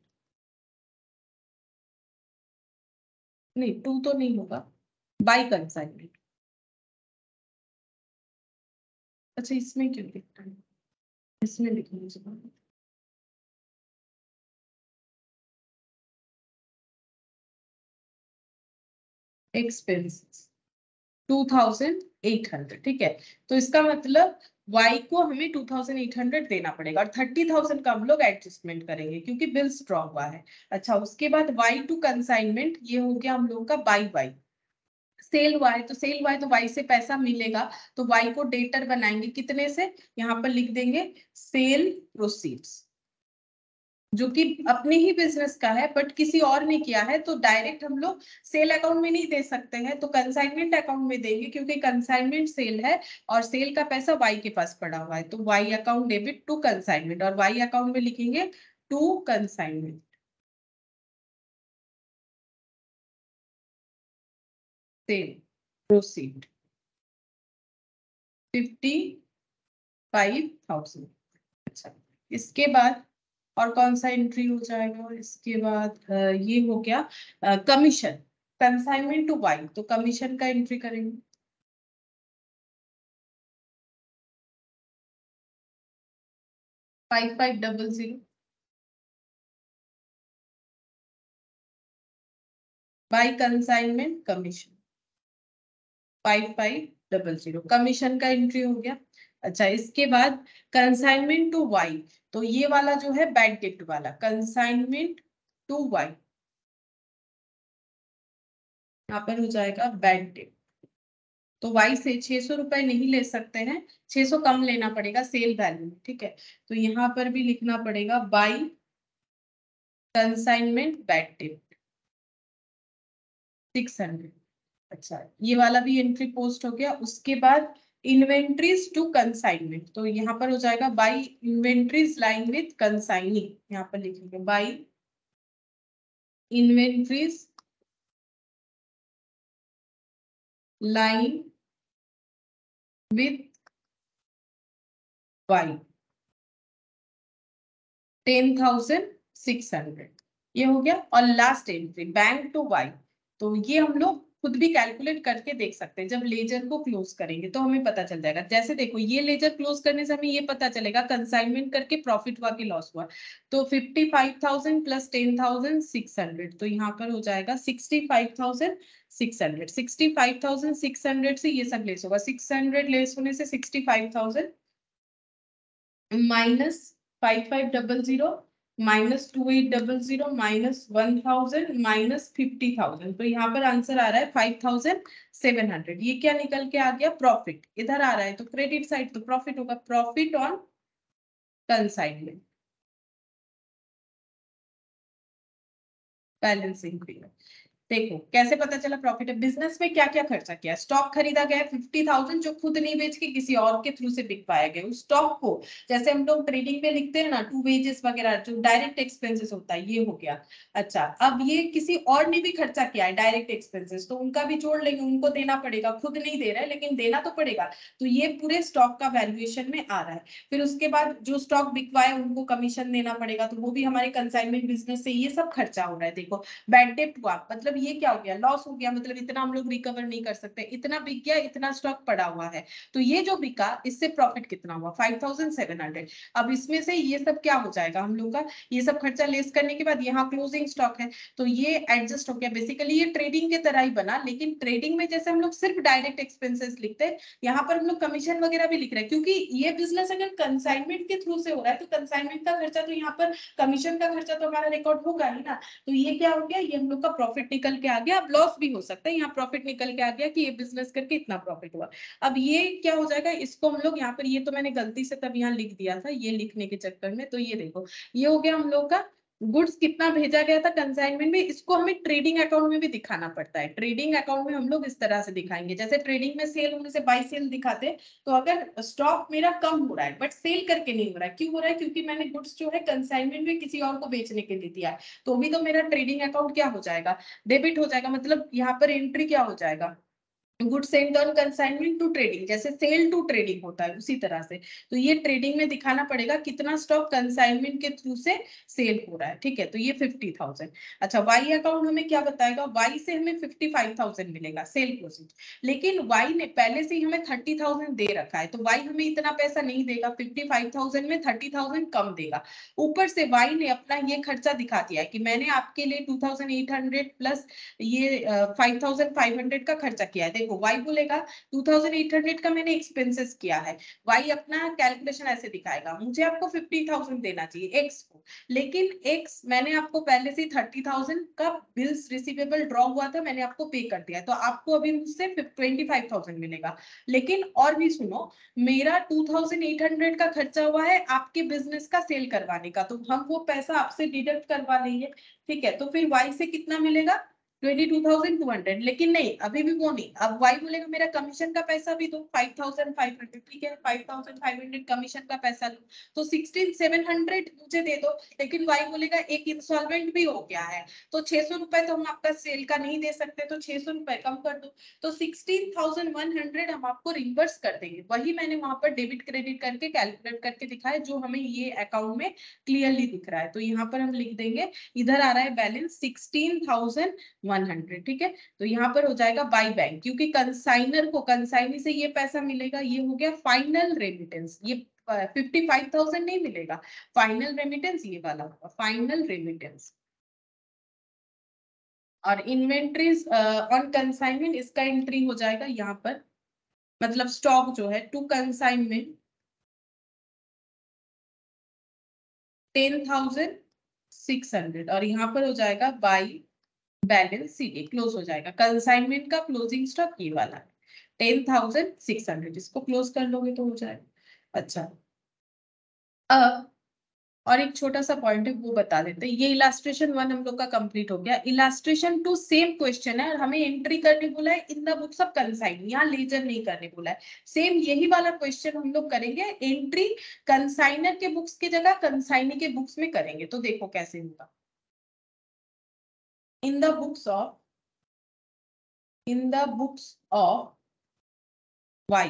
[SPEAKER 1] नहीं टू तो नहीं होगा, बाई कंसाइनमेंट। अच्छा, इसमें क्यों लिख रहा है, इसमें लिखने चाहिए एक्सपेंसेस 2,800, ठीक है। तो इसका मतलब y को हमें 2,800 देना पड़ेगा, और 30,000 का हम लोग एडजस्टमेंट करेंगे क्योंकि बिल स्ट्रॉन्ग हुआ है। अच्छा, उसके बाद y टू कंसाइनमेंट, ये हो गया हम लोग का बाई वाई, सेल वाई, तो सेल वाई तो वाई से पैसा मिलेगा, तो वाई को डेटर बनाएंगे कितने से, यहाँ पर लिख देंगे सेल प्रोसीड्स, जो कि अपने ही बिजनेस का है बट किसी और ने किया है, तो डायरेक्ट हम लोग सेल अकाउंट में नहीं दे सकते हैं, तो कंसाइनमेंट अकाउंट में देंगे, क्योंकि कंसाइनमेंट सेल है और सेल का पैसा वाई के पास पड़ा हुआ है, तो Y account debit to consignment, और वाई अकाउंट में लिखेंगे टू कंसाइनमेंट सेल प्रोसीड 55,000। अच्छा, इसके बाद और कौन सा एंट्री हो जाएगा, इसके बाद ये हो गया कमीशन, कंसाइनमेंट टू वाई, तो कमीशन का एंट्री करेंगे 5500 बाई कंसाइनमेंट कमीशन 5500, कमीशन का एंट्री हो गया। अच्छा, इसके बाद कंसाइनमेंट टू वाई, तो ये वाला जो है बैड डेट वाला, कंसाइनमेंट टू वाई यहाँ पर हो जाएगा बैड डेट, तो वाई से 600 रुपए नहीं ले सकते हैं, 600 कम लेना पड़ेगा सेल वैल्यू में, ठीक है, तो यहाँ पर भी लिखना पड़ेगा बाई कंसाइनमेंट बैड डेट 600। अच्छा, ये वाला भी एंट्री पोस्ट हो गया। उसके बाद इन्वेंट्रीज टू कंसाइनमेंट, तो यहाँ पर हो जाएगा by inventories line with consigning, यहाँ पर लिखेंगे by inventories line with Y 10,600, ये हो गया। और last entry bank to Y, तो ये हम लोग खुद भी कैलकुलेट करके देख सकते हैं, जब लेजर को क्लोज करेंगे तो हमें पता चल जाएगा। जैसे देखो, ये लेजर क्लोज करने से हमें ये पता चलेगा कंसाइनमेंट करके प्रॉफिट हुआ कि लॉस हुआ, तो 55,000 प्लस 10,600, तो यहाँ पर हो जाएगा 65,600। 65,600 से ये सब लेस होगा, 600 लेस होने से 65,000 माइनस 5500 माइनस 2800 माइनस 1000 माइनस 50,000, तो यहाँ पर आंसर आ रहा है 5,700। ये क्या निकल के आ गया, प्रॉफिट। इधर आ रहा है तो क्रेडिट साइड, तो प्रॉफिट होगा, profit on consignment balancing period. देखो कैसे पता चला प्रॉफिट है, बिजनेस में क्या क्या खर्चा किया, स्टॉक खरीदा गया 50,000 जो खुद नहीं बेच के किसी और के थ्रू से बिकवाया गया, उस स्टॉक को जैसे हम लोग ट्रेडिंग में लिखते हैं ना, टू वेजेस वगैरह जो डायरेक्ट एक्सपेंसेस होता है, ये हो गया। अच्छा, अब ये किसी और ने भी खर्चा किया है डायरेक्ट एक्सपेंसेस, तो उनका भी जोड़ लेंगे, उनको देना पड़ेगा, खुद नहीं दे रहा है लेकिन देना तो पड़ेगा, तो ये पूरे स्टॉक का वैल्यूएशन में आ रहा है। फिर उसके बाद जो स्टॉक बिकवाए उनको कमीशन देना पड़ेगा, तो वो भी हमारे कंसाइनमेंट बिजनेस से ये सब खर्चा हो रहा है। देखो बैड डेट हुआ मतलब ये क्या हो गया, लॉस हो गया, मतलब इतना हम लोग रिकवर नहीं कर सकते, इतना बिक गया, इतना स्टॉक पड़ा हुआ है, तो ये जो बिका इससे प्रॉफिट कितना हुआ 5,700। अब इसमें से ये सब क्या हो जाएगा हम लोग का, ये सब खर्चा लेस करने के बाद यहाँ क्लोजिंग स्टॉक है, तो ये एडजस्ट हो गया। बेसिकली ये ट्रेडिंग के तरह ही बना, लेकिन ट्रेडिंग में जैसे हम लोग सिर्फ डायरेक्ट एक्सपेंसेस लिखते हैं, यहाँ पर हम लोग कमीशन वगैरह भी लिख रहे हैं, क्योंकि ये बिजनेस अगर कंसाइनमेंट के थ्रू से हो रहा है तो कंसाइनमेंट का खर्चा, तो यहाँ पर कमीशन का खर्चा तो हमारा रिकॉर्ड होगा ही ना, तो ये क्या हो गया, ये हम लोग का प्रॉफिट निकल के आ गया। अब लॉस भी हो सकता है, यहाँ प्रॉफिट निकल के आ गया कि ये बिजनेस करके इतना प्रॉफिट हुआ। अब ये क्या हो जाएगा, इसको हम लोग यहाँ पर, ये तो मैंने गलती से तब यहाँ लिख दिया था, ये लिखने के चक्कर में, तो ये देखो ये हो गया हम लोग का गुड्स कितना भेजा गया था कंसाइनमेंट में, इसको हमें ट्रेडिंग अकाउंट में भी दिखाना पड़ता है। ट्रेडिंग अकाउंट में हम लोग इस तरह से दिखाएंगे, जैसे ट्रेडिंग में सेल होने से बाई सेल दिखाते, तो अगर स्टॉक मेरा कम हो रहा है बट सेल करके नहीं हो रहा है, क्यों हो रहा है, क्योंकि मैंने गुड्स जो है कंसाइनमेंट में किसी और को बेचने के लिए दिया है, तो भी तो मेरा ट्रेडिंग अकाउंट क्या हो जाएगा, डेबिट हो जाएगा। मतलब यहाँ पर एंट्री क्या हो जाएगा, good send on consignment to trading, जैसे सेल टू ट्रेडिंग होता है उसी तरह से, तो ये ट्रेडिंग में दिखाना पड़ेगा कितना स्टॉक कंसाइनमेंट के थ्रू से सेल हो रहा है, ठीक है, तो ये 50,000। अच्छा, वाई अकाउंट हमें क्या बताएगा, वाई से हमें 55,000 मिलेगा सेल प्रोसीड, लेकिन वाई ने पहले से ही हमें 30,000 दे रखा है, तो वाई हमें इतना पैसा नहीं देगा, 55,000 में 30,000 कम देगा। ऊपर से वाई ने अपना ये खर्चा दिखा दिया है कि मैंने आपके लिए 2,800 प्लस ये 5,500 का खर्चा किया है। देखो देखो y बोलेगा 2800 का मैंने एक्सपेंसेस किया है, y अपना कैलकुलेशन ऐसे दिखाएगा, मुझे आपको 50,000 देना चाहिए x को, लेकिन x मैंने आपको पहले से 30,000 का बिल्स रिसीवेबल ड्रॉ हुआ था, मैंने आपको पे कर दिया, तो आपको अभी मुझसे 25,000 मिलेगा। लेकिन और भी सुनो, मेरा 2800 का खर्चा हुआ है आपके बिजनेस का सेल करवाने का, तो हम वो पैसा आपसे डिडक्ट करवा लेंगे, ठीक है। तो फिर y से कितना मिलेगा 22,200, लेकिन नहीं अभी भी वो नहीं, अब y बोलेगा मेरा कमीशन का पैसा भी दो 5,500, ठीक है 5,500 कमीशन का पैसा दो, तो 16,700 मुझे दे दो, लेकिन y बोलेगा एक इंस्टॉलमेंट भी हो गया है, तो 600 रुपए तो हम आपका सेल का नहीं दे सकते, तो 600 रुपए कम कर दो, तो 16,100 हम आपको रिवर्स कर देंगे, वही मैंने वहां पर डेबिट क्रेडिट करके कैलकुलेट करके दिखाया, जो हमें ये अकाउंट में क्लियरली दिख रहा है। तो यहाँ पर हम लिख देंगे, इधर आ रहा है बैलेंस 16,100, ठीक है। तो यहाँ पर हो जाएगा बाय बैंक, क्योंकि कंसाइनर को कंसाइनी से ये पैसा मिलेगा, ये हो गया फाइनल रेमिटेंस, ये 55,000 नहीं मिलेगा, फाइनल रेमिटेंस ये वाला होगा, फाइनल रेमिटेंस। और इन्वेंट्रीज ऑन कंसाइनमेंट, इसका एंट्री हो जाएगा यहाँ पर, मतलब स्टॉक जो है टू कंसाइनमेंट 10,600, और यहाँ पर हो जाएगा बाय बैलेंस सीडी, क्लोज हो जाएगा, कंसाइनमेंट का क्लोजिंग स्टॉक ये वाला है 10,600, इसको क्लोज कर लोगे तो हो जाएगा। अच्छा, अब और एक छोटा सा पॉइंट है वो बता देते हैं, ये इलास्ट्रेशन 1 हम लोग का कंप्लीट हो गया। इलास्ट्रेशन 2 सेम क्वेश्चन है, और हमें एंट्री करने बोला है in the books of consign, यहाँ लेजर नहीं करने बोला है, सेम यही वाला क्वेश्चन हम लोग करेंगे, एंट्री कंसाइनर के बुक्स की जगह कंसाइनी के बुक्स में करेंगे। तो देखो कैसे होगा, in the books of Y,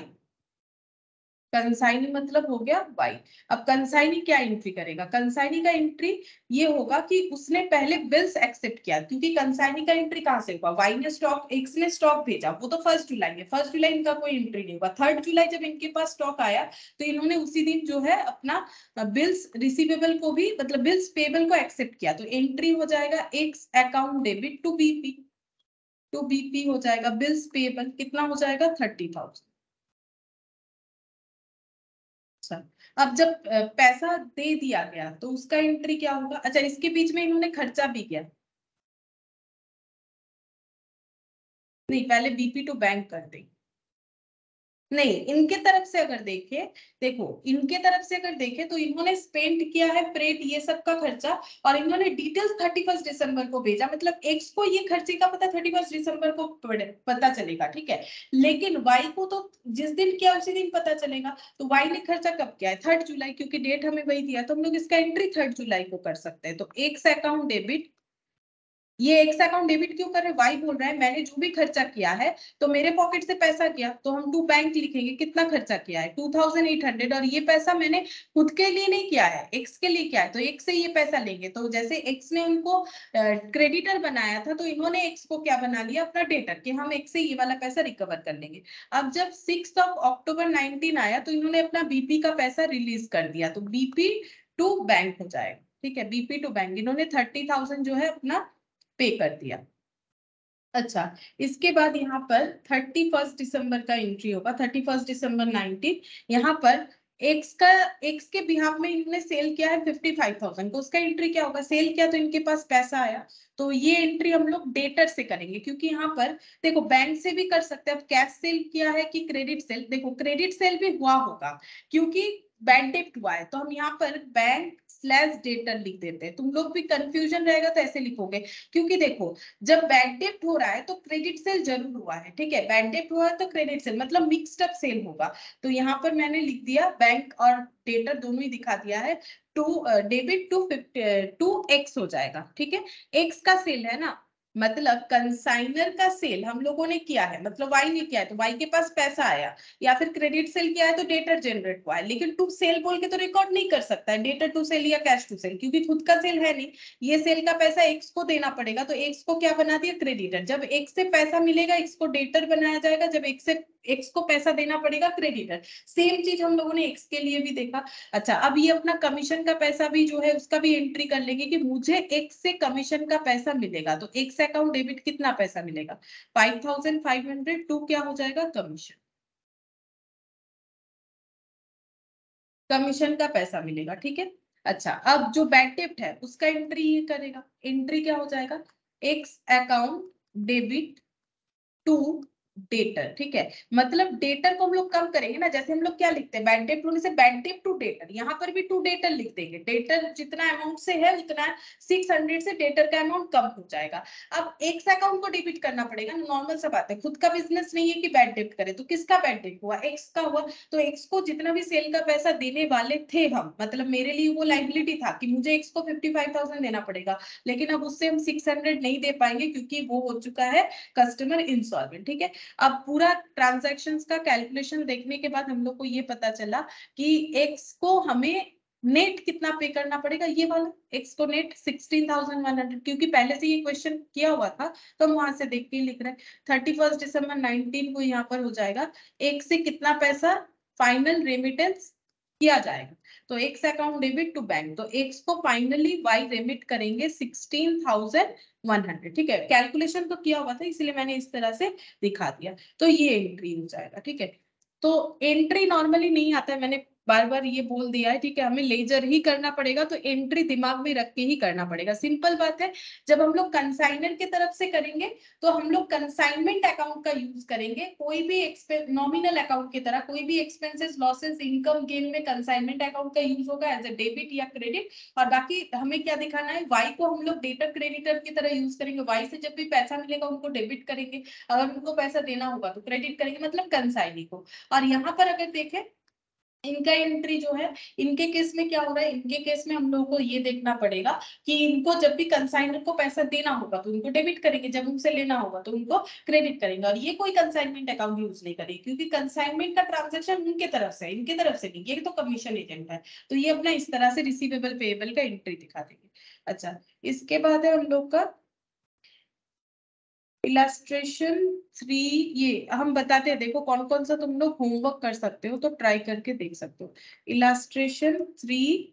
[SPEAKER 1] consignee मतलब हो गया वाई। अब कंसाइनी क्या एंट्री करेगा, कंसाइनी का एंट्री ये होगा कि उसने पहले बिल्स एक्सेप्ट किया, क्योंकि कंसाइनी का एंट्री कहां से हुआ, वाई ने स्टॉक, एक्स ने स्टॉक भेजा, वो तो 1 जुलाई है, 1 जुलाई इनका कोई एंट्री नहीं हुआ, 3 जुलाई जब इनके पास स्टॉक आया तो इन्होंने उसी दिन जो है अपना बिल्स रिसीवेबल को भी, मतलब बिल्स पेबल को एक्सेप्ट किया, तो एंट्री हो जाएगा X account debit to BP, हो जाएगा बिल्स पेबल, कितना हो जाएगा 30,000। अब जब पैसा दे दिया गया तो उसका एंट्री क्या होगा, अच्छा इसके बीच में इन्होंने खर्चा भी किया, नहीं पहले बीपी टू बैंक कर दे, नहीं इनके तरफ से अगर देखे, देखो इनके तरफ से अगर देखे तो इन्होंने स्पेंड किया है फ्रेट ये सब का खर्चा, और इन्होंने डिटेल्स 31 दिसंबर को भेजा, मतलब एक्स को ये खर्चे का पता 31 दिसंबर को पता चलेगा, ठीक है, लेकिन वाई को तो जिस दिन किया उसी दिन पता चलेगा, तो वाई ने खर्चा कब किया है 3 जुलाई, क्योंकि डेट हमें वही दिया, तो हम लोग इसका एंट्री 3 जुलाई को कर सकते हैं। तो एक्स अकाउंट डेबिट, ये एक्स अकाउंट डेबिट क्यों कर रहे हैं, वाई बोल रहा है मैंने जो भी खर्चा किया है तो मेरे पॉकेट से पैसा गया, तो हम टू बैंक लिखेंगे, कितना खर्चा किया है 2,800, और ये पैसा मैंने खुद के लिए नहीं किया है, एक्स के लिए किया है, तो एक्स से ये पैसा लेंगे, तो जैसे एक्स ने उनको क्रेडिटर बनाया था, तो इन्होंने एक्स को क्या बना लिया अपना डेटर, कि हम एक्स से ये वाला पैसा रिकवर कर लेंगे। अब जब 6 अक्टूबर 19 आया तो इन्होंने अपना बीपी का पैसा रिलीज कर दिया, तो बीपी टू बैंक हो जाएगा, ठीक है, बीपी टू बैंक, इन्होंने 30,000 जो है अपना पे कर दिया। अच्छा, इसके बाद यहाँ पर 31 दिसंबर का एंट्री होगा, 31 दिसंबर 19, यहाँ पर एक्स के बिहाफ में इन्होंने सेल किया है 55,000 को, उसका एंट्री क्या होगा, सेल किया तो इनके पास पैसा आया, तो ये एंट्री हम लोग डेटर से करेंगे, क्योंकि यहाँ पर देखो बैंक से भी कर सकते हैं, अब कैश सेल किया है कि क्रेडिट सेल, देखो क्रेडिट सेल भी हुआ होगा क्योंकि बैंक डेप्ट हुआ है, तो हम यहाँ पर बैंक स्लैश डेटर लिख देते हैं, तुम लोग भी कंफ्यूजन रहेगा तो ऐसे लिखोगे, क्योंकि देखो जब बैंक डेप्ट हो रहा है तो क्रेडिट सेल जरूर हुआ है, ठीक है, बैंक डेप्ट हुआ है तो क्रेडिट सेल मतलब मिक्स्ड अप सेल होगा, तो यहाँ पर मैंने लिख दिया बैंक और डेटर दोनों ही दिखा दिया है, टू डेबिट टू एक्स हो जाएगा, ठीक है, एक्स का सेल है ना, मतलब कंसाइनर का सेल हम लोगों ने किया है, मतलब वाई ने किया है तो वाई के पास पैसा आया, या फिर क्रेडिट सेल किया है तो डेटर जनरेट हुआ है, लेकिन टू सेल बोल के तो रिकॉर्ड नहीं कर सकता है डेटर टू सेल या कैश टू सेल, क्योंकि खुद का सेल है नहीं, ये सेल का पैसा एक्स को देना पड़ेगा, तो एक्स को क्या बना दिया क्रेडिटर, जब एक्स से पैसा मिलेगा एक्स को डेटर बनाया जाएगा, जब एक्स से एक्स को पैसा देना पड़ेगा क्रेडिटर। सेम चीज हम लोगों ने एक्स के लिए भी देखा। अच्छा, अब ये अपना कमीशन का पैसा भी जो है उसका भी एंट्री कर लेंगे कि मुझे एक्स से कमीशन का पैसा मिलेगा, तो एक्स अकाउंट डेबिट कितना पैसा मिलेगा 5500 टू क्या हो जाएगा कमीशन, कमीशन का पैसा मिलेगा, ठीक है। अच्छा, अब जो बैड डेब्ट है उसका एंट्री ये करेगा, एंट्री क्या हो जाएगा X account debit to debtor, ठीक है। मतलब डेटर को हम लोग कम करेंगे ना, जैसे हम लोग क्या लिखते हैं बैड डेट होने से बैड डेट टू डेटर, यहाँ पर भी टू डेटर लिख देंगे। डेटर जितना अमाउंट से है उतना 600 से डेटर का अमाउंट कम हो जाएगा। अब एक्स अकाउंट को डेबिट करना पड़ेगा, नॉर्मल सा बात है, खुद का बिजनेस नहीं है कि बैड डेट करे, तो किसका बैड डेट हुआ एक्स का हुआ। तो एक्स को जितना भी सेल का पैसा देने वाले थे हम, मतलब मेरे लिए वो लाइबिलिटी था कि मुझे एक्स को 55,000 देना पड़ेगा, लेकिन अब उससे हम 600 नहीं दे पाएंगे क्योंकि वो हो चुका है कस्टमर इंसॉल्वेंट, ठीक है। अब पूरा ट्रांजैक्शंस का कैलकुलेशन देखने के बाद हम लोग को ये पता चला कि एक्स को हमें नेट कितना पे करना पड़ेगा, ये वाला एक्स को नेट 16,100, क्योंकि पहले से ये क्वेश्चन किया हुआ था तो हम वहां से देख के लिख रहे हैं। 31 दिसंबर 19 को यहाँ पर हो जाएगा एक्स से कितना पैसा फाइनल रेमिटेंस किया जाएगा, तो X account debit to bank, तो एक्स को फाइनली वाई रेमिट करेंगे 16,100, ठीक है। कैलकुलेशन तो किया हुआ था इसलिए मैंने इस तरह से दिखा दिया, तो ये एंट्री हो जाएगा, ठीक है। तो एंट्री नॉर्मली नहीं आता है, मैंने बार बार ये बोल दिया है, ठीक है, हमें लेजर ही करना पड़ेगा, तो एंट्री दिमाग में रख के ही करना पड़ेगा, सिंपल बात है। जब हम लोग कंसाइनर की तरफ से करेंगे तो हम लोग कंसाइनमेंट अकाउंट का यूज करेंगे, कोई भी नॉमिनल अकाउंट की तरह कोई भी एक्सपेंसेस लॉसेस इनकम गेन में कंसाइनमेंट अकाउंट का यूज होगा एज ए डेबिट या क्रेडिट। और बाकी हमें क्या दिखाना है, वाई को हम लोग डेटर क्रेडिटर की तरह यूज करेंगे, वाई से जब भी पैसा मिलेगा उनको डेबिट करेंगे, अगर उनको पैसा देना होगा तो क्रेडिट करेंगे, मतलब कंसाइनी को। और यहाँ पर अगर देखें इनका एंट्री जो है, इनके केस में क्या हो रहा है, इनके केस में हम लोगों को ये देखना पड़ेगा कि इनको जब भी कंसाइनर को पैसा देना होगा तो उनको डेबिट करेंगे, जब उनसे लेना होगा तो उनको क्रेडिट करेंगे, और ये कोई कंसाइनमेंट अकाउंट यूज नहीं करेंगे क्योंकि कंसाइनमेंट का ट्रांजेक्शन उनके तरफ से, इनके तरफ से नहीं, ये तो कमीशन एजेंट है, तो ये अपना इस तरह से रिसीवेबल पेएबल का एंट्री दिखा देंगे। अच्छा, इसके बाद है हम लोग का इलास्ट्रेशन 3, ये हम बताते हैं, देखो कौन कौन सा तुम लोग होमवर्क कर सकते हो तो ट्राई करके देख सकते हो। इलास्ट्रेशन 3,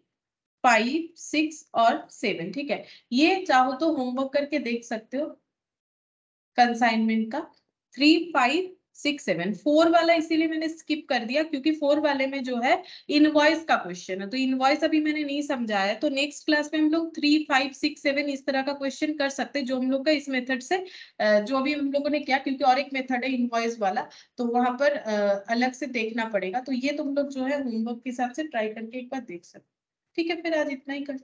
[SPEAKER 1] 5, 6 और 7, ठीक है, ये चाहो तो होमवर्क करके देख सकते हो कंसाइनमेंट का। 3, 5, 6, 7, 4 वाला इसीलिए मैंने स्किप कर दिया क्योंकि 4 वाले में जो है इनवॉइस का क्वेश्चन है, तो इनवॉइस अभी मैंने नहीं समझाया, तो नेक्स्ट क्लास में हम लोग 3, 5, 6, 7 इस तरह का क्वेश्चन कर सकते हैं, जो हम लोग का इस मेथड से जो अभी हम लोगों ने किया, क्योंकि और एक मेथड है इनवॉइस वाला, तो वहां पर अलग से देखना पड़ेगा, तो ये तुम लोग जो है होमवर्क के हिसाब से ट्राई करके एक बार देख सकते, ठीक है। फिर आज इतना ही कर